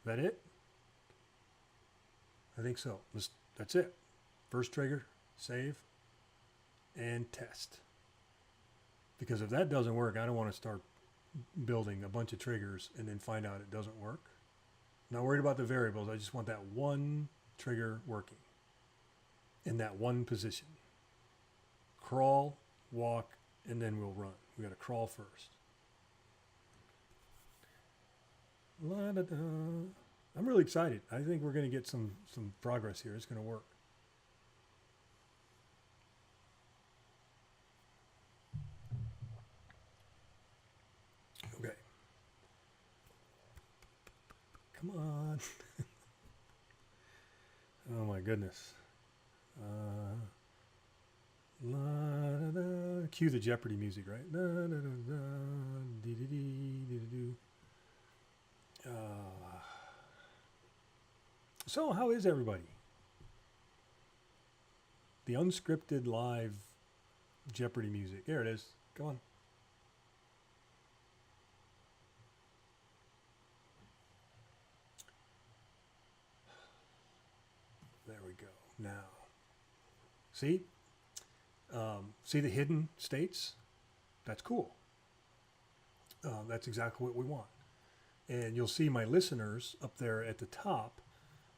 That it? I think so. That's it. First trigger, save, and test. Because if that doesn't work, I don't want to start building a bunch of triggers and then find out it doesn't work. I'm not worried about the variables. I just want that one trigger working in that one position. Crawl, walk, and then we'll run. We got to crawl first. La-da-da. I'm really excited. I think we're going to get some progress here. It's going to work. Okay. Come on. Oh my goodness. La-da-da. Cue the Jeopardy music, right? La-da-da-da. Dee-dee-dee-dee-dee-doo. So, how is everybody? The unscripted live Jeopardy music. There it is. Go on. There we go. Now, see? See the hidden states? That's cool. That's exactly what we want. And you'll see my listeners up there at the top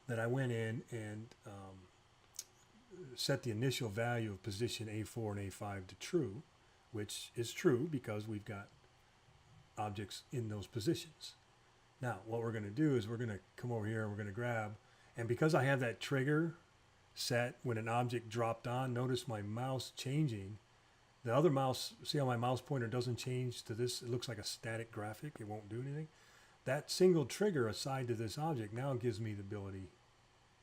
that I went in and set the initial value of position A4 and A5 to true, which is true because we've got objects in those positions. Now, what we're going to do is we're going to come over here and we're going to grab, and because I have that trigger set when an object dropped on, notice my mouse changing. The other mouse, see how my mouse pointer doesn't change to this? It looks like a static graphic. It won't do anything. That single trigger assigned to this object now gives me the ability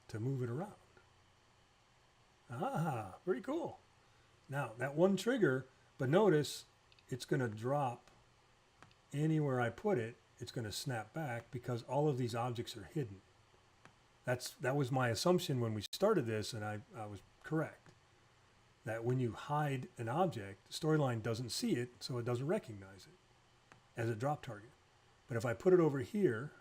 to move it around. Ah, pretty cool. Now, that one trigger, but notice it's going to drop anywhere I put it. It's going to snap back because all of these objects are hidden. That was my assumption when we started this, and I was correct. That when you hide an object, Storyline doesn't see it, so it doesn't recognize it as a drop target. But if I put it over here,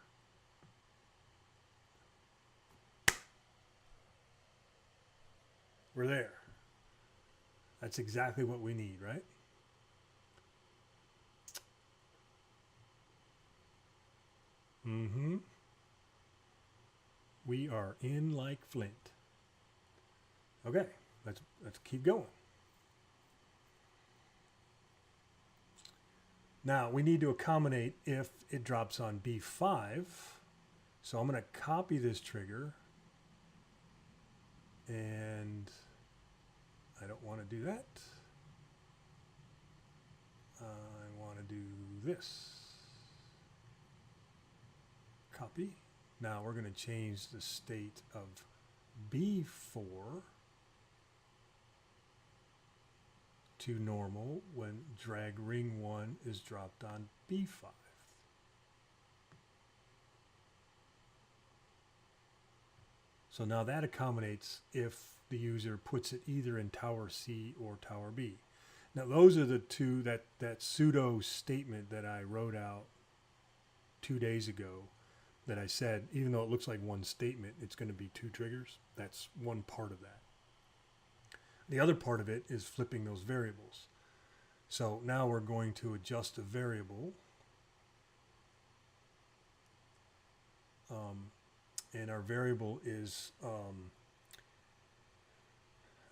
we're there. That's exactly what we need, right? Mm-hmm. We are in like Flint. Okay, let's keep going. Now we need to accommodate if it drops on B5. So I'm going to copy this trigger, and I don't want to do that. I want to do this. Copy. Now we're going to change the state of B4 to normal when drag ring 1 is dropped on B5. So now that accommodates if the user puts it either in tower C or tower B. Now those are the two, that pseudo statement that I wrote out 2 days ago that I said, even though it looks like one statement, it's going to be two triggers. That's one part of that. The other part of it is flipping those variables. So now we're going to adjust a variable. And our variable is,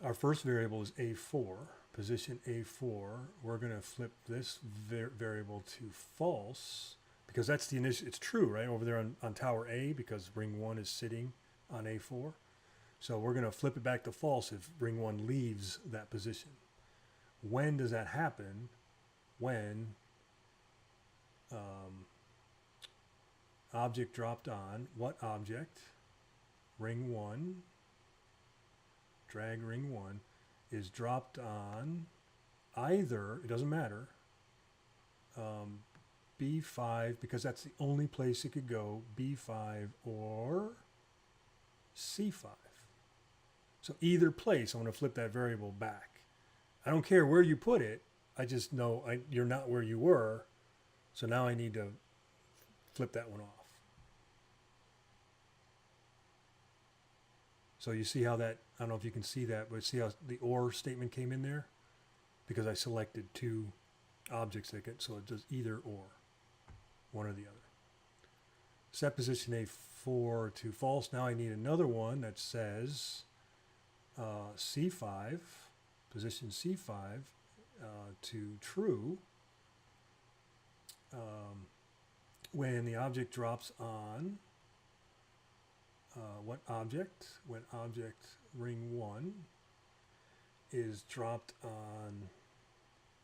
our first variable is A4, position A4. We're going to flip this variable to false, because that's the initial, it's true, right? Over there on tower A, because ring 1 is sitting on A4. So we're going to flip it back to false if ring 1 leaves that position. When does that happen? When object dropped on, what object? Ring 1, drag ring 1, is dropped on either, it doesn't matter, B5, because that's the only place it could go, B5 or C5. So either place, I'm going to flip that variable back. I don't care where you put it, I just know you're not where you were, so now I need to flip that one off. So you see how that, I don't know if you can see that, but see how the OR statement came in there? Because I selected two objects that get, so it does either or, one or the other. Set position A4 to false. Now I need another one that says C5, position C5 to true when the object drops on what object? When object ring 1 is dropped on,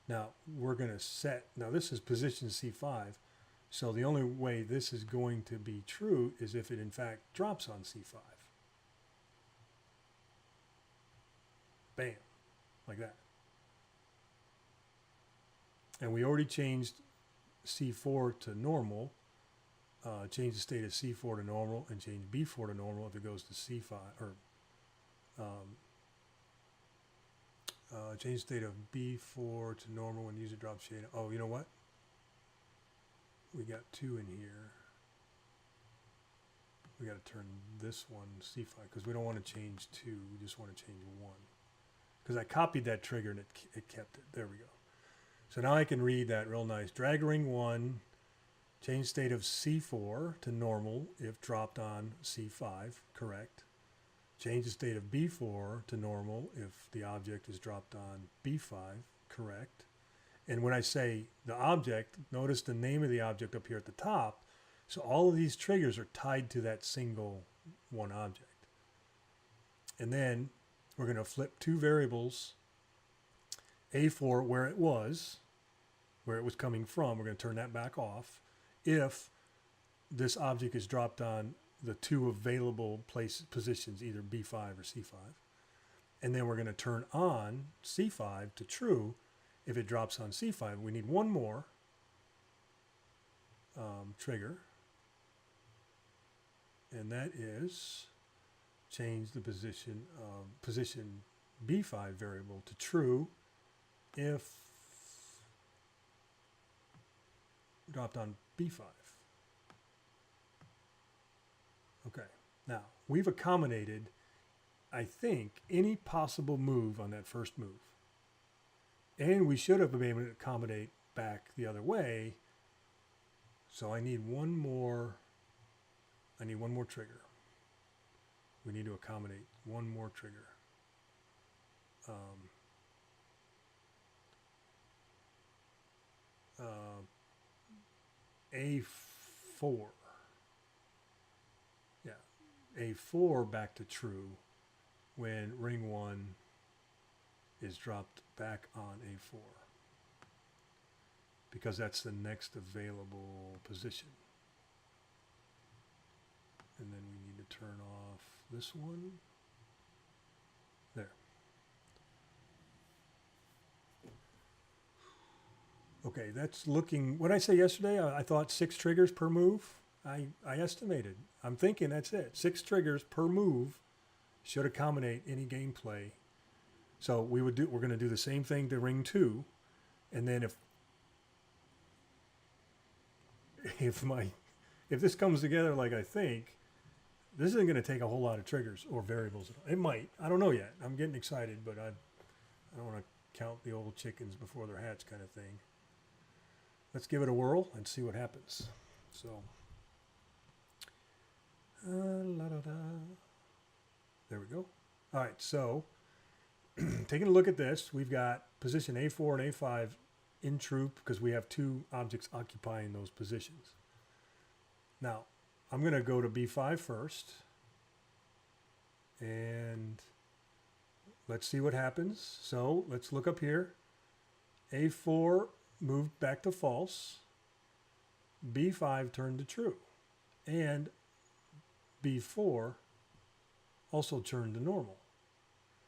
now we're going to set, now this is position C5, so the only way this is going to be true is if it in fact drops on C5. Bam, like that. And we already changed C4 to normal, change the state of C4 to normal, and change B4 to normal if it goes to C5, or change the state of B4 to normal when user drops shade. Oh, you know what? We got 2 in here. We got to turn this one C5 because we don't want to change 2. We just want to change 1. Because I copied that trigger and it kept it. There we go. So now I can read that real nice. Drag ring 1, change state of C4 to normal if dropped on C5, correct. Change the state of B4 to normal if the object is dropped on B5, correct. And when I say the object, notice the name of the object up here at the top. So all of these triggers are tied to that single one object. And then we're going to flip 2 variables, A4 where it was coming from, we're going to turn that back off. If this object is dropped on the 2 available positions, either B5 or C5. And then we're going to turn on C5 to true if it drops on C5. We need one more trigger. And that is change the position B5 variable to true if dropped on B5. Okay, now we've accommodated, I think, any possible move on that first move. And we should have been able to accommodate back the other way. So I need one more trigger. We need to accommodate one more trigger. A4. Yeah, A4 back to true when ring 1 is dropped back on A4. Because that's the next available position. And then we need to turn off this one. There. Okay, that's looking, what did I say yesterday? I thought 6 triggers per move. I estimated. I'm thinking that's it. 6 triggers per move should accommodate any gameplay. So we're going to do the same thing to ring 2. And then if this comes together like I think, this isn't going to take a whole lot of triggers or variables. It might. I don't know yet. I'm getting excited, but I don't want to count the old chickens before they're hatched kind of thing. Let's give it a whirl and see what happens. So, there we go. All right, so taking a look at this, we've got position A4 and A5 in true because we have 2 objects occupying those positions. Now, I'm going to go to B5 first. And let's see what happens. So let's look up here. A4 moved back to false. B5 turned to true. And B4 also turned to normal.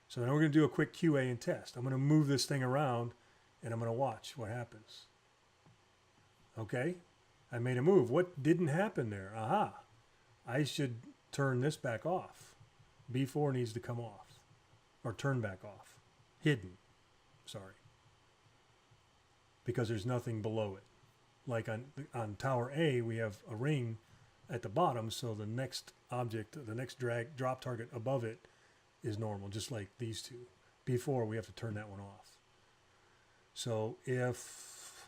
So now we're going to do a quick QA and test. I'm going to move this thing around and I'm going to watch what happens. Okay, I made a move. What didn't happen there? Aha, I should turn this back off. B4 needs to come off or turn back off. Hidden, sorry. Because there's nothing below it. Like on tower A, we have a ring at the bottom, so the next object, the next drop target above it is normal, just like these two. B4, we have to turn that one off. So if,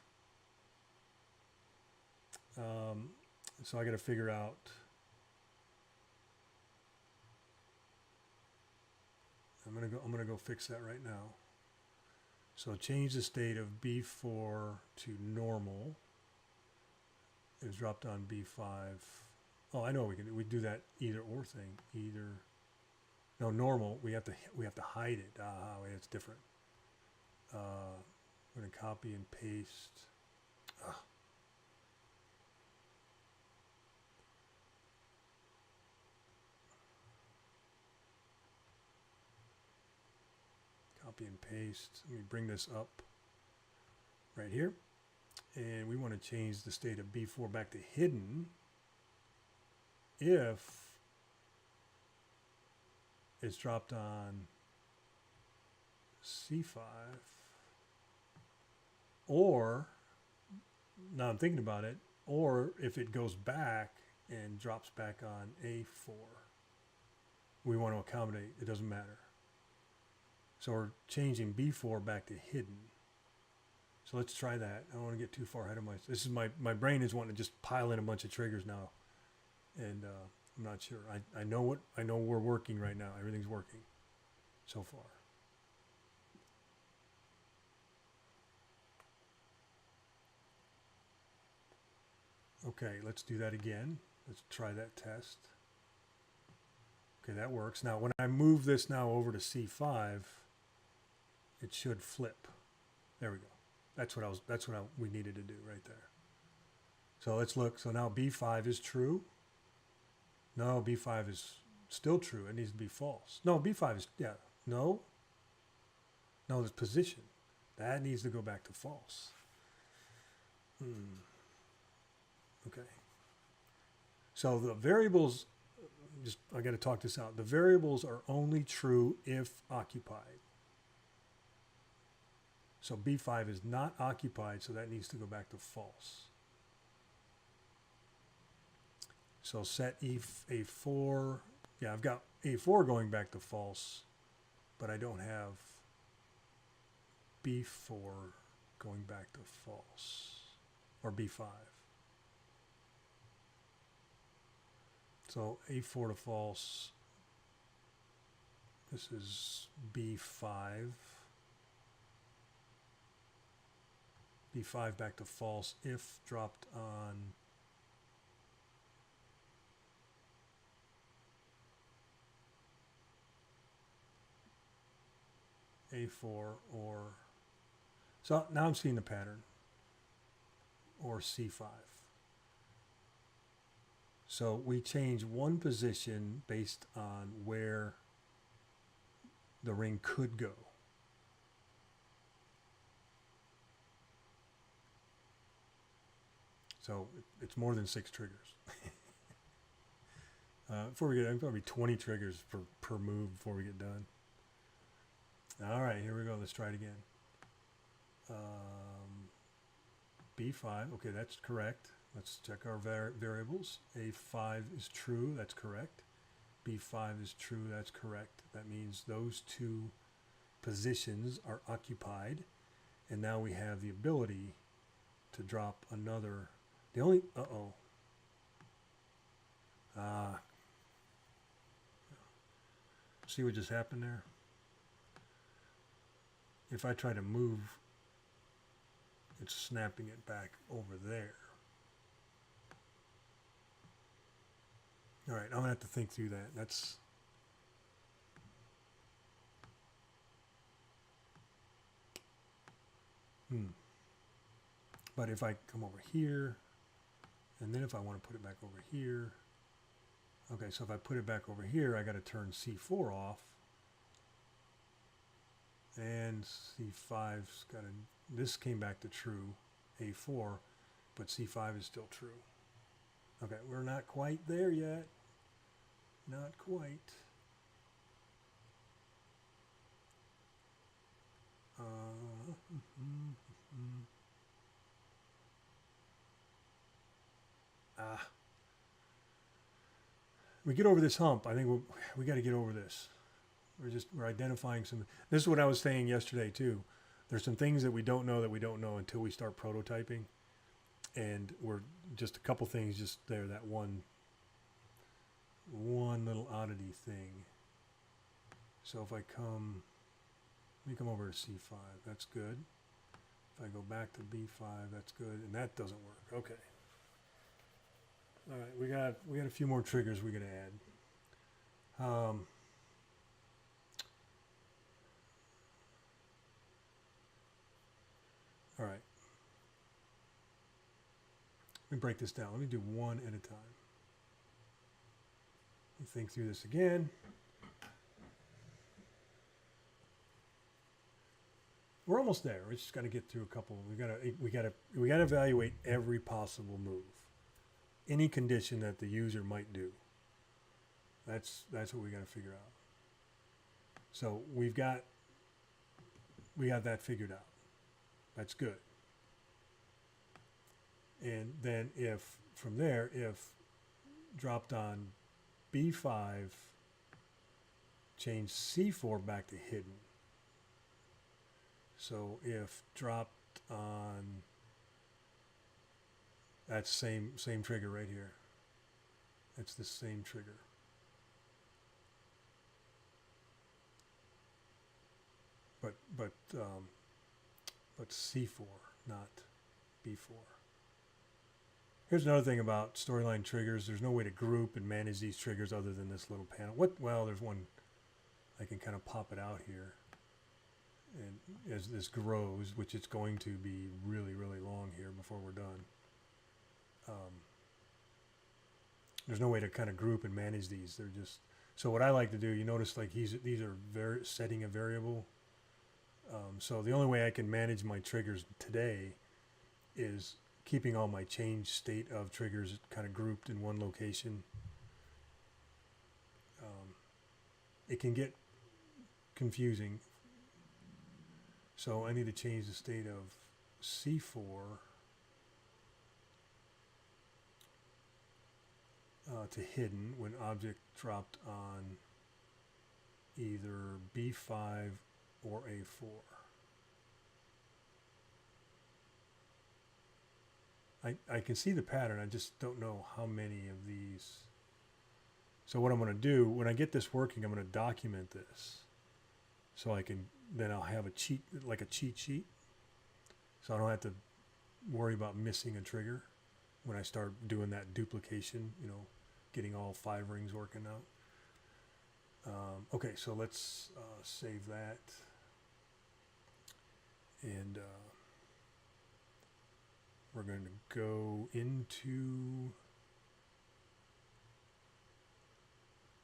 so I got to figure out, I'm gonna go fix that right now. So change the state of B4 to normal. It was dropped on B5. Oh, I know we do that either or thing. Either, no, normal. We have to hide it. Ah, wait, it's different. I'm gonna copy and paste. Copy and paste. Let me bring this up right here. And we want to change the state of B4 back to hidden if it's dropped on C5, or, now I'm thinking about it, or if it goes back and drops back on A4. We want to accommodate, it doesn't matter. So we're changing B4 back to hidden. So let's try that. I don't want to get too far ahead of myself. This is my brain is wanting to just pile in a bunch of triggers now. And I'm not sure. I know we're working right now. Everything's working so far. Okay, let's do that again. Let's try that test. Okay, that works. Now when I move this now over to C5, it should flip. There we go. That's what we needed to do right there. So let's look. So now B5 is true. No, B5 is still true. It needs to be false. No, B5 is, yeah. No, this position. That needs to go back to false. Okay. So the variables, I got to talk this out. The variables are only true if occupied. So B5 is not occupied, so that needs to go back to false. So set A4, yeah, I've got A4 going back to false, but I don't have B4 going back to false, or B5. So A4 to false, this is B5. B5 back to false if dropped on A4 or, so now I'm seeing the pattern, or C5. So we change one position based on where the ring could go. So it's more than 6 triggers. Before we get done, probably 20 triggers per move before we get done. All right, here we go. Let's try it again. B5, okay, that's correct. Let's check our variables. A5 is true, that's correct. B5 is true, that's correct. That means those two positions are occupied. And now we have the ability to drop another. The only, see what just happened there? If I try to move, it's snapping it back over there. All right, I'm gonna have to think through that. But if I come over here, and then if I want to put it back over here, okay, so if I put it back over here, I got to turn C4 off. And C5's got to, this came back to true, A4, but C5 is still true. Okay, we're not quite there yet. Not quite. We get over this hump. I think we got to get over this. We're identifying some. This is what I was saying yesterday too. There's some things that we don't know until we start prototyping, and we're just a couple things just there. That one little oddity thing. So if I come, let me come over to C5. That's good. If I go back to B5, that's good, and that doesn't work. Okay. All right, we got a few more triggers we're gonna add. All right. Let me break this down. Let me do one at a time. Let me think through this again. We're almost there. We just got to get through a couple. We got to evaluate every possible move, any condition that the user might do. That's what we got to figure out. So we got that figured out. That's good. And then if from there, if dropped on B5, change C4 back to hidden. So if dropped on, that's same trigger right here. It's the same trigger. But C4, not B4. Here's another thing about storyline triggers. There's no way to group and manage these triggers other than this little panel. Well, there's one. I can kind of pop it out here. And as this grows, which it's going to be really, really long here before we're done, there's no way to kind of group and manage these. They're just, so what I like to do, you notice like these are setting a variable. So the only way I can manage my triggers today is keeping all my change state of triggers kind of grouped in one location. It can get confusing. So I need to change the state of C4 to hidden when object dropped on either B5 or A4. I can see the pattern, I just don't know how many of these. So what I'm going to do, when I get this working, I'm going to document this. So I can, then I'll have a cheat sheet. So I don't have to worry about missing a trigger when I start doing that duplication, getting all 5 rings working out. Okay, so let's save that. And we're going to go into,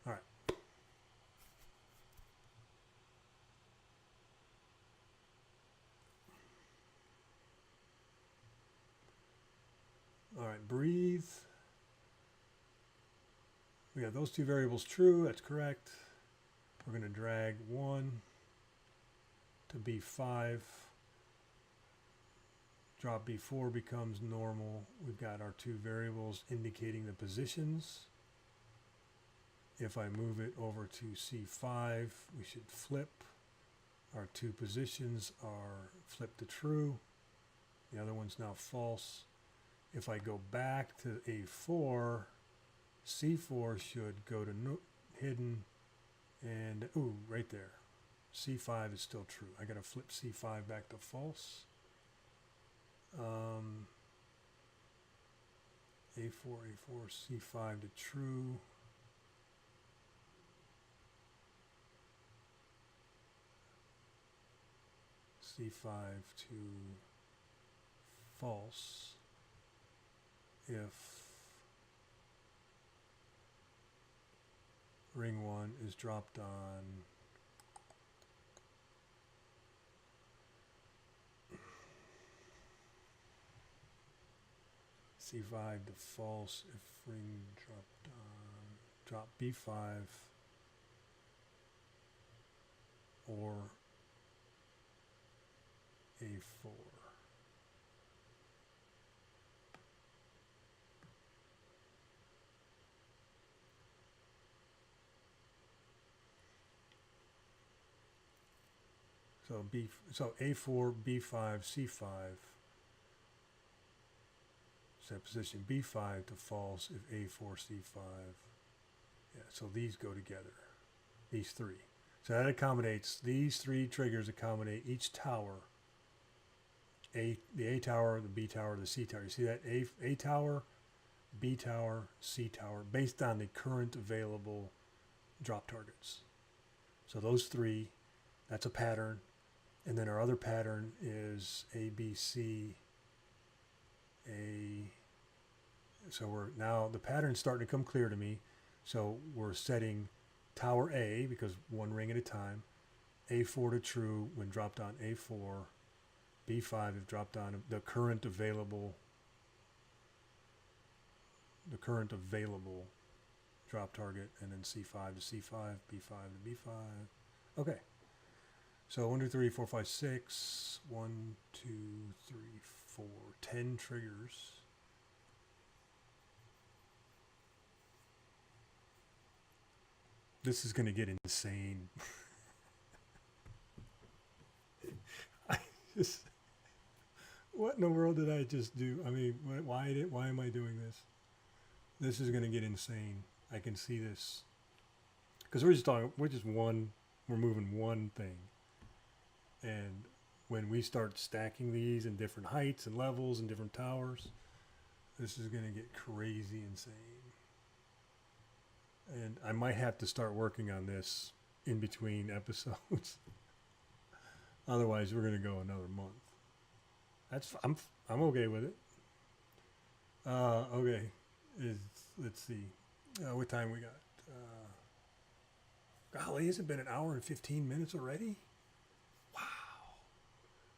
all right. All right, breathe. We got those two variables true, that's correct. We're going to drag 1 to B5. Drop B4 becomes normal. We've got our 2 variables indicating the positions. If I move it over to C5, we should flip. Our 2 positions are flipped to true. The other one's now false. If I go back to A4, C4 should go to hidden, and right there. C5 is still true. I got to flip C5 back to false. A4, C5 to true. C5 to false if ring 1 is dropped on C5 to false if ring dropped on drop B5 or A4. So A4, B5, C5. Set position B5 to false if A4, C5. Yeah, so these go together. These three. So that accommodates, these three triggers accommodate each tower. The A tower, the B tower, the C tower. You see that? A tower, B tower, C tower, based on the current available drop targets. So those three, that's a pattern. And then our other pattern is A, B, C, A. So we're now, the pattern's starting to come clear to me. So we're setting tower A, because one ring at a time, A4 to true when dropped on A4, B5 if dropped on the current available drop target, and then C5 to C5, B5 to B5. Okay. So 1, 2, 3, 4, 5, 6. 1, 2, 3, 4. 10 triggers. This is going to get insane. What in the world did I just do? I mean, why am I doing this? This is going to get insane. I can see this. Because we're moving one thing. And when we start stacking these in different heights and levels and different towers, this is going to get crazy insane. And I might have to start working on this in between episodes. Otherwise, we're going to go another month. I'm okay with it. Okay. Let's see. What time we got? Golly, has it been an hour and 15 minutes already? Wow.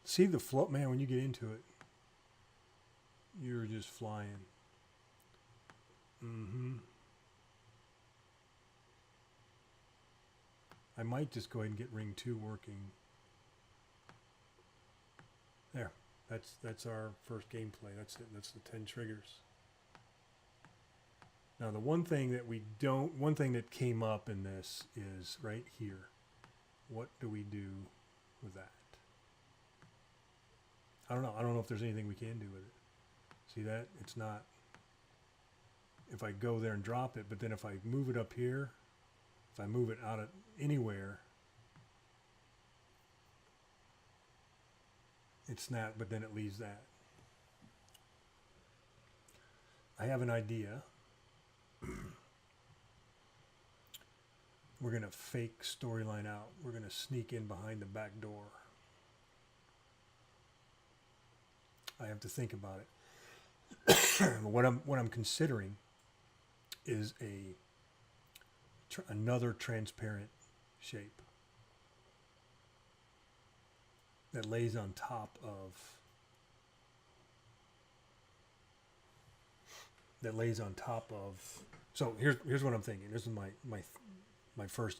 See the flow, man, when you get into it. You're just flying. I might just go ahead and get ring 2 working. There. That's our first gameplay. That's it. That's the 10 triggers. Now the one thing that came up in this is right here. What do we do with that? I don't know. I don't know if there's anything we can do with it. See that? It's not. If I go there and drop it, but then if I move it up here, if I move it out of anywhere, it snapped, but then it leaves that. I have an idea. We're going to fake storyline out. We're going to sneak in behind the back door. I have to think about it. What I'm considering is another transparent shape that lays on top of so here's what I'm thinking. This is my first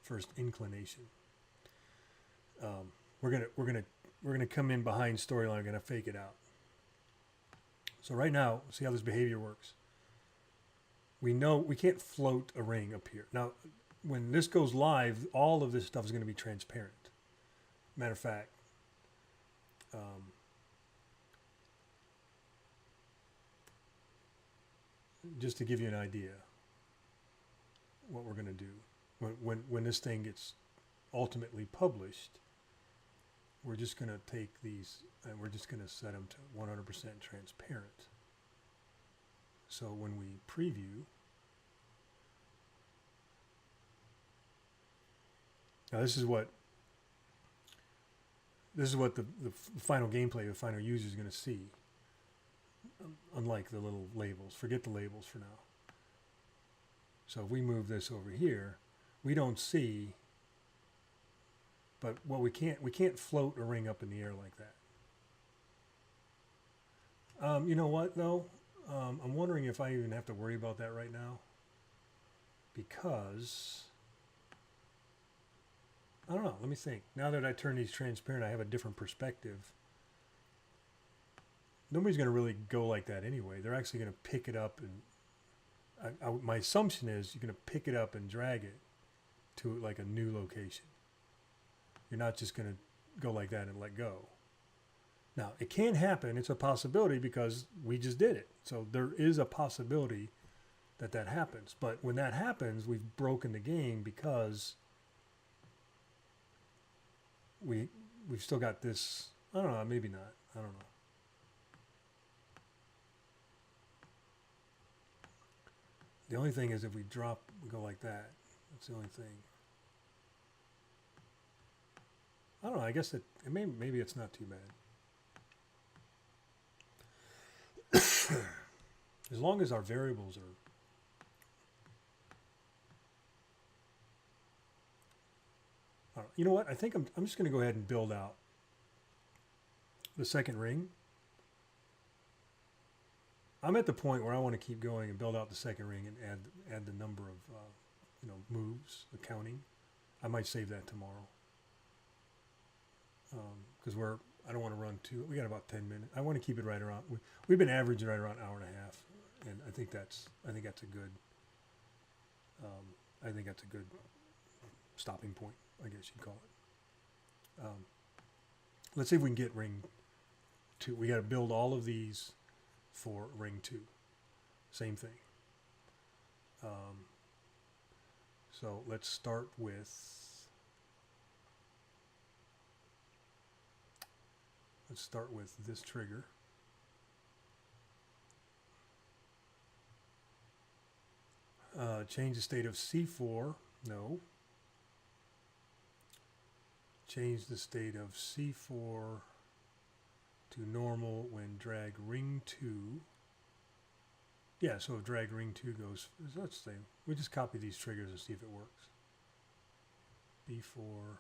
first inclination. We're gonna come in behind storyline. We're gonna fake it out. So right now, see how this behavior works. We know we can't float a ring up here. Now, when this goes live, all of this stuff is going to be transparent. Matter of fact, just to give you an idea what we're going to do when this thing gets ultimately published, we're just going to take these and we're just going to set them to 100% transparent. So when we preview, now this is what this is what the final gameplay, the final user is going to see. Unlike the little labels, forget the labels for now. So if we move this over here, we don't see. But what we can't float a ring up in the air like that. You know what though? I'm wondering if I even have to worry about that right now, because I don't know. Let me think. Now that I turn these transparent, I have a different perspective. Nobody's going to really go like that anyway. They're actually going to pick it up, and my assumption is you're going to pick it up and drag it to like a new location. You're not just going to go like that and let go. Now, it can happen. It's a possibility because we just did it. So there is a possibility that that happens. But when that happens, we've broken the game because we've still got this. I don't know. Maybe not. I don't know. The only thing is if we go like that. That's the only thing. I don't know. I guess maybe it's not too bad. As long as our variables are. You know what? I think I'm just going to go ahead and build out the second ring. I'm at the point where I want to keep going and build out the second ring and add the number of moves, the counting. I might save that tomorrow. Because I don't want to run too. We got about 10 minutes. I want to keep it right around. We've been averaging right around an hour and a half, and I think that's a good. I think that's a good stopping point, I guess you'd call it. Let's see if we can get ring 2. We got to build all of these for ring 2. Same thing. So let's start with. Let's start with this trigger. Change the state of C4. No. Change the state of C4 to normal when drag ring 2. Yeah, so if drag ring 2 goes, let's say, we just copy these triggers and see if it works. B4.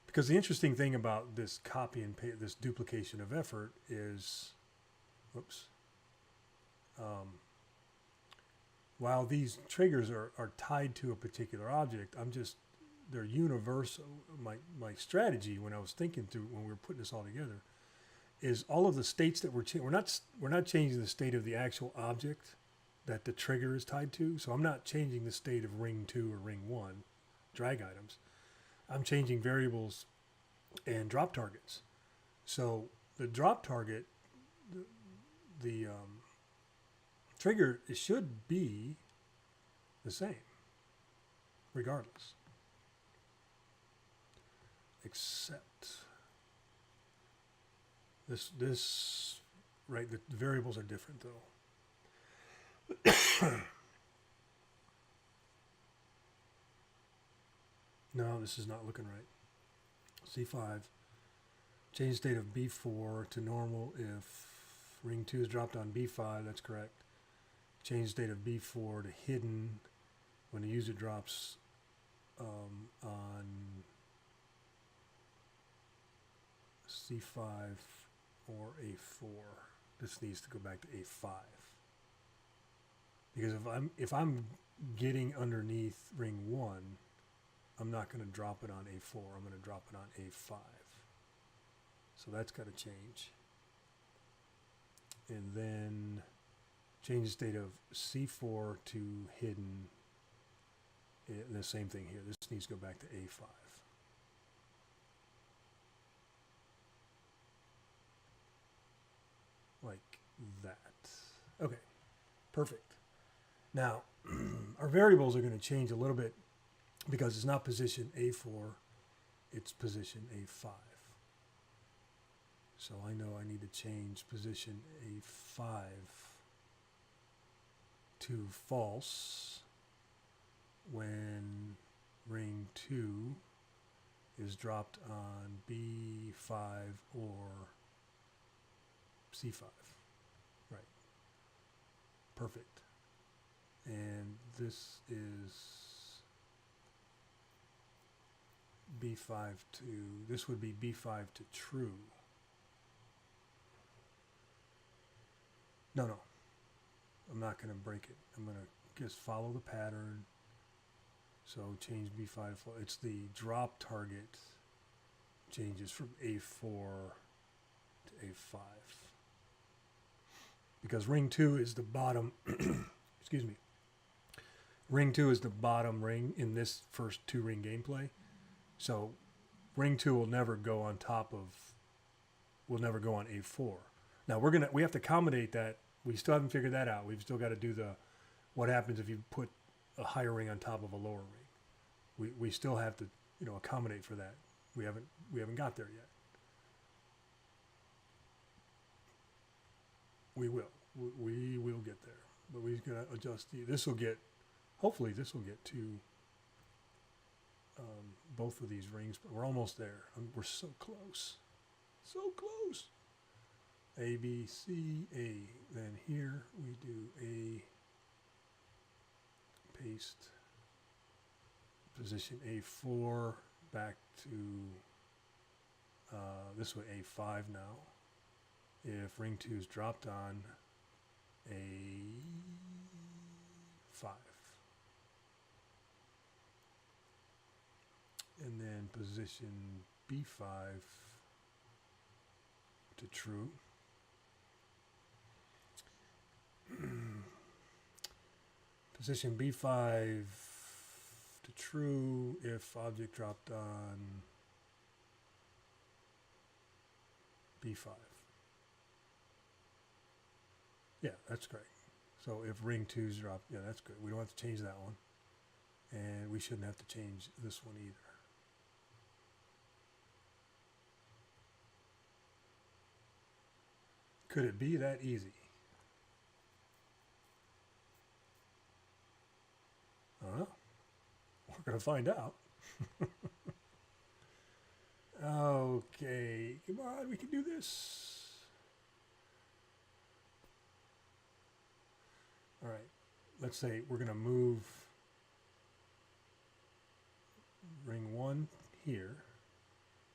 Because the interesting thing about this copy and paste, this duplication of effort is, while these triggers are tied to a particular object, they're universal. My strategy when I was thinking through, when we were putting this all together, is all of the states that we're not changing the state of the actual object that the trigger is tied to. So I'm not changing the state of ring 2 or ring 1 drag items. I'm changing variables and drop targets. So the drop target, the trigger, it should be the same regardless, except this right, the variables are different though. No, this is not looking right. C5. Change state of B4 to normal if ring 2 is dropped on B5. That's correct. Change state of B4 to hidden when the user drops on C5 or A4. This needs to go back to A5. Because if I'm getting underneath ring 1, I'm not going to drop it on A4. I'm going to drop it on A5. So that's got to change. And then change the state of C4 to hidden. And the same thing here. This needs to go back to A5. Like that. Okay, perfect. Now, our variables are going to change a little bit because it's not position A4, it's position A5. So I know I need to change position A5 to false. 2 is dropped on B5 or C5. Right. Perfect. And this is B5 to, this would be B5 to true. No, I'm not going to break it. I'm going to just follow the pattern. So change B5, it's the drop target changes from A4 to A5. Because ring 2 is the bottom, excuse me, ring 2 is the bottom ring in this first 2-ring gameplay. So ring 2 will never go on top of, will never go on A4. Now we have to accommodate that. We still haven't figured that out. We've still got to do what happens if you put a higher ring on top of a lower ring. We still have to, accommodate for that. We haven't got there yet. We will. We will get there. But we're going to adjust hopefully this will get to both of these rings, but we're almost there. We're so close. So close. A, B, C, A. Then here we do A, paste, position A4 back to this way A5 now. If ring 2 is dropped on A5. And then position B5 to true. Position B5 to true if object dropped on B5. Yeah, that's great. So if ring 2's dropped, yeah, that's good. We don't have to change that one. And we shouldn't have to change this one either. Could it be that easy? We're going to find out. Okay, come on, we can do this. All right, let's say we're going to move ring 1 here.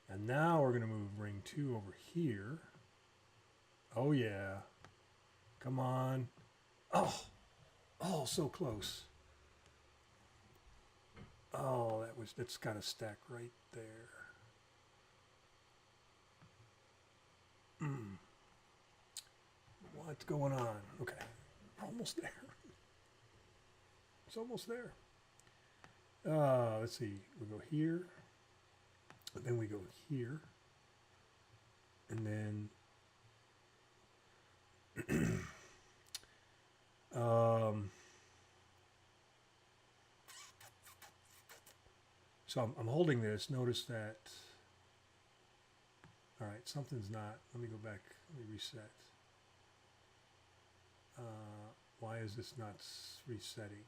And now we're going to move ring 2 over here. Oh, yeah. Come on. Oh, so close. Oh, that's got to stack right there. What's going on? Okay, we're almost there. It's almost there. Let's see. We go here, but then we go here, and then so I'm holding this. Notice that. All right, something's not. Let me go back. Let me reset. Why is this not resetting?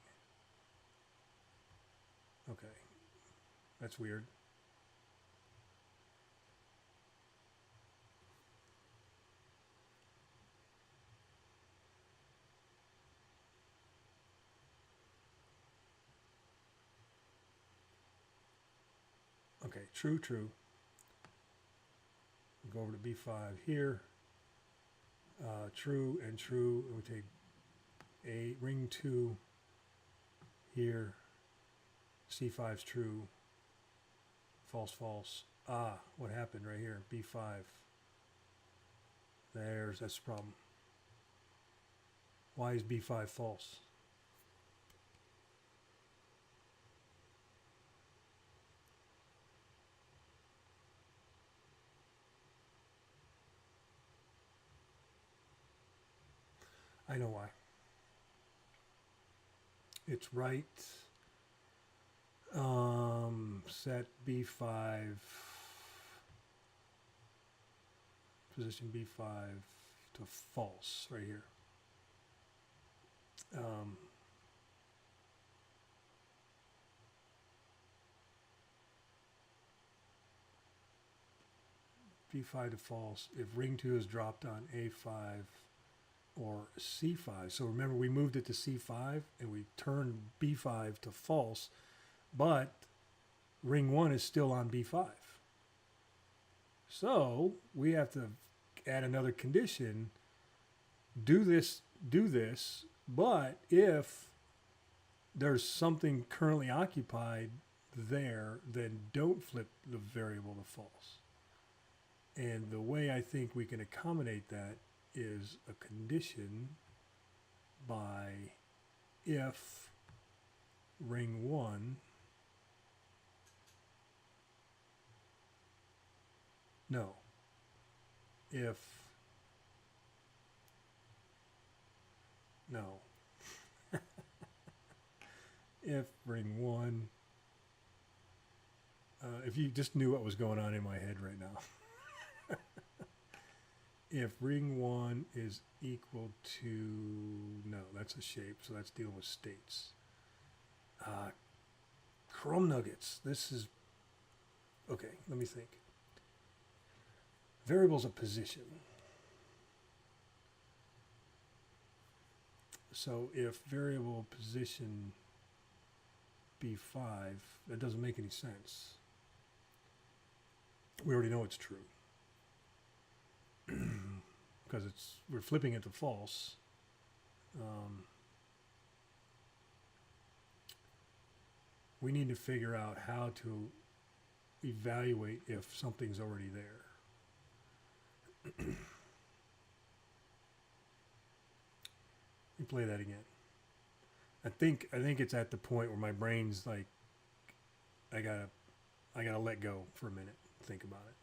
Okay, that's weird. Okay, true. We go over to B5 here. True, and we take a ring 2 here. C5's true. False. What happened right here? B5. That's the problem. Why is B5 false? I know why. It's right. Set B5, position B5 to false right here. B5 to false if ring 2 is dropped on A5 or C5. So remember, we moved it to C5 and we turned B5 to false, but ring 1 is still on B5. So we have to add another condition, do this, but if there's something currently occupied there, then don't flip the variable to false. And the way I think we can accommodate that is a condition by if ring 1 no if no if ring 1 if you just knew what was going on in my head right now. If ring 1 is equal to, no, that's a shape, so that's dealing with states. Chrome nuggets, this is, okay, let me think. Variable's a position. So if variable position B5, that doesn't make any sense. We already know it's true. Because we're flipping it to false. We need to figure out how to evaluate if something's already there. Let me play that again. I think it's at the point where my brain's like, I gotta let go for a minute, think about it.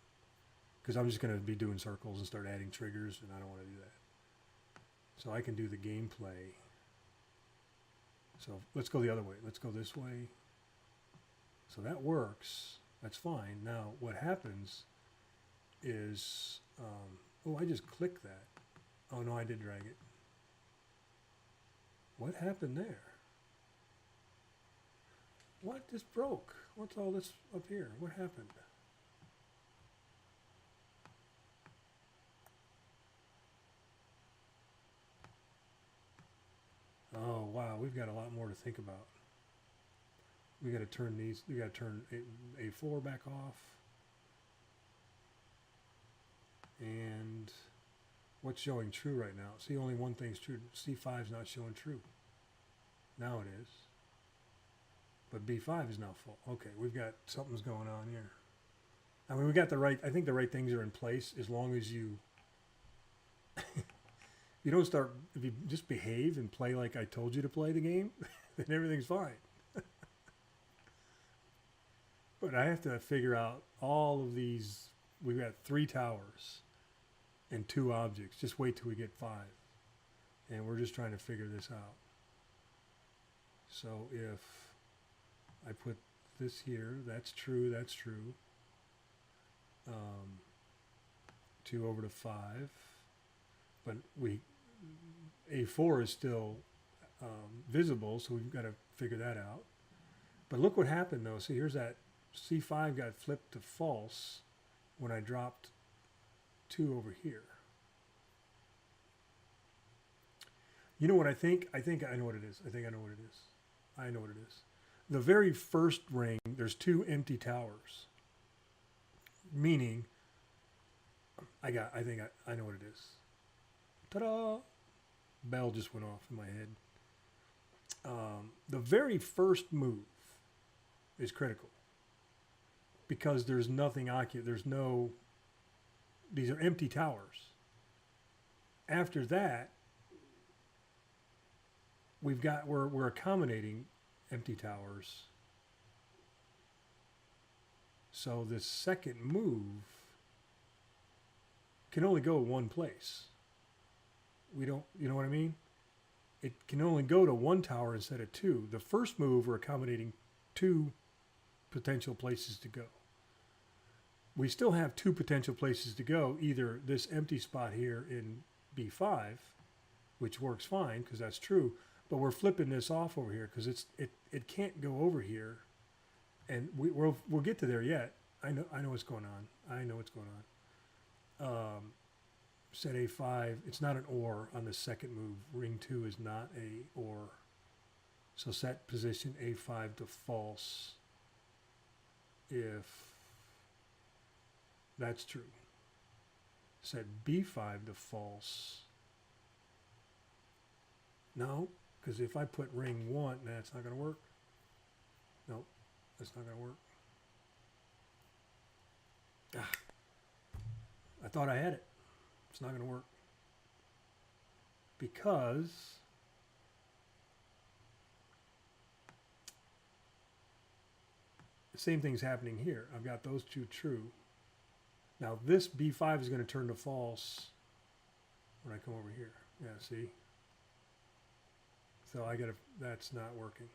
Because I'm just going to be doing circles and start adding triggers, and I don't want to do that. So I can do the gameplay. So let's go the other way. Let's go this way. So that works. That's fine. Now what happens is, oh, I just clicked that. Oh no, I did drag it. What happened there? What just broke? What's all this up here? What happened? Oh wow, we've got a lot more to think about. We got to turn these. We got to turn A4 back off. And what's showing true right now? See, only one thing's true. C5 is not showing true. Now it is. But B5 is now full. Okay, we've got something's going on here. I mean, we got the right. I think the right things are in place as long as you. You don't start, if you just behave and play like I told you to play the game, then everything's fine. But I have to figure out all of these. We've got 3 towers and 2 objects. Just wait till we get 5. And we're just trying to figure this out. So if I put this here, that's true, that's true. 2 over to 5. But A4 is still visible, so we've got to figure that out. But look what happened though. See, here's that C5 got flipped to false when I dropped 2 over here. You know what I think? I think I know what it is. I think I know what it is. I know what it is. The very first ring, there's 2 empty towers. Meaning, I think I know what it is. Ta-da! Bell just went off in my head. The very first move is critical because there's nothing occupied. There's no. These are empty towers. After that, we're accommodating empty towers. So this second move can only go one place. We don't, you know what I mean? It can only go to 1 tower instead of 2. The first move, we're accommodating 2 potential places to go. We still have 2 potential places to go, either this empty spot here in B5, which works fine because that's true, but we're flipping this off over here because it can't go over here, and we'll get to there yet. I know what's going on. I know what's going on. set A5. It's not an OR on the second move. Ring 2 is not a OR. So set position A5 to false if that's true. Set B5 to false. No, because if I put ring 1, that's not going to work. Nope, that's not going to work. I thought I had it. It's not going to work. Because the same thing's happening here. I've got those two true. Now this B5 is going to turn to false when I come over here. Yeah, see? So I got to, that's not working.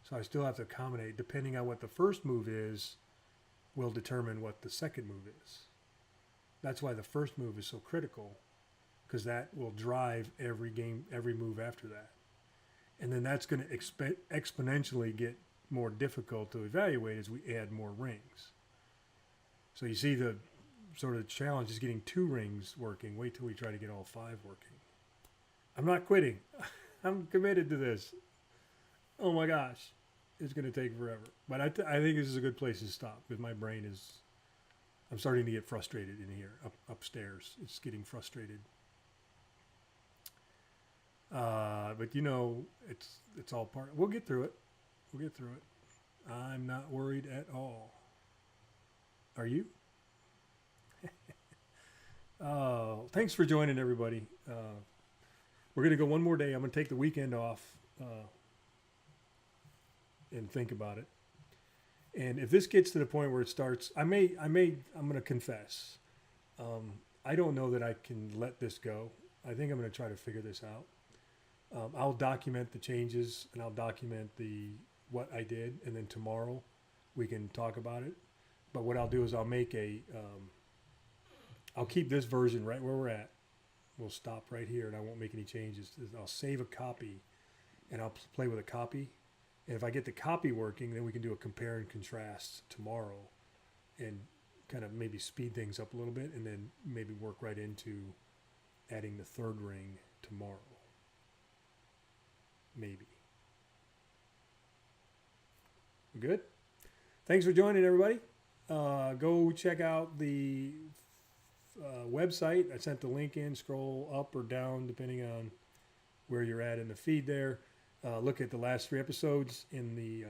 So I still have to accommodate, depending on what the first move is, will determine what the second move is. That's why the first move is so critical, because that will drive every game, every move after that. And then that's going to exponentially get more difficult to evaluate as we add more rings. So you see the sort of challenge is getting 2 rings working. Wait till we try to get all 5 working. I'm not quitting. I'm committed to this. Oh my gosh. It's going to take forever. But I think this is a good place to stop, because my brain is, I'm starting to get frustrated in here, upstairs. It's getting frustrated. But you know, it's all part, we'll get through it. We'll get through it. I'm not worried at all. Are you? Thanks for joining, everybody. We're going to go one more day. I'm going to take the weekend off and think about it. And if this gets to the point where it starts, I'm going to confess. I don't know that I can let this go. I think I'm going to try to figure this out. I'll document the changes, and I'll document what I did, and then tomorrow we can talk about it. But what I'll do is I'll make I'll keep this version right where we're at. We'll stop right here, and I won't make any changes. I'll save a copy, and I'll play with a copy. And if I get the copy working, then we can do a compare and contrast tomorrow and kind of maybe speed things up a little bit, and then maybe work right into adding the third ring tomorrow. Maybe. We good? Thanks for joining, everybody. Go check out the website. I sent the link in. Scroll up or down depending on where you're at in the feed there. Look at the last 3 episodes in the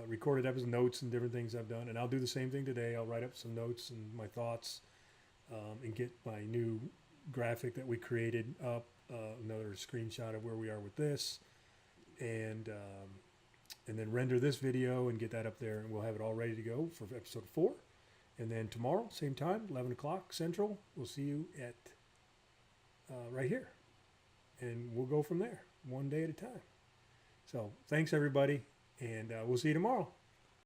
recorded episode notes and different things I've done. And I'll do the same thing today. I'll write up some notes and my thoughts and get my new graphic that we created up, another screenshot of where we are with this, and then render this video and get that up there, and we'll have it all ready to go for episode 4. And then tomorrow, same time, 11 o'clock Central, we'll see you at right here. And we'll go from there, one day at a time. So thanks, everybody, and we'll see you tomorrow.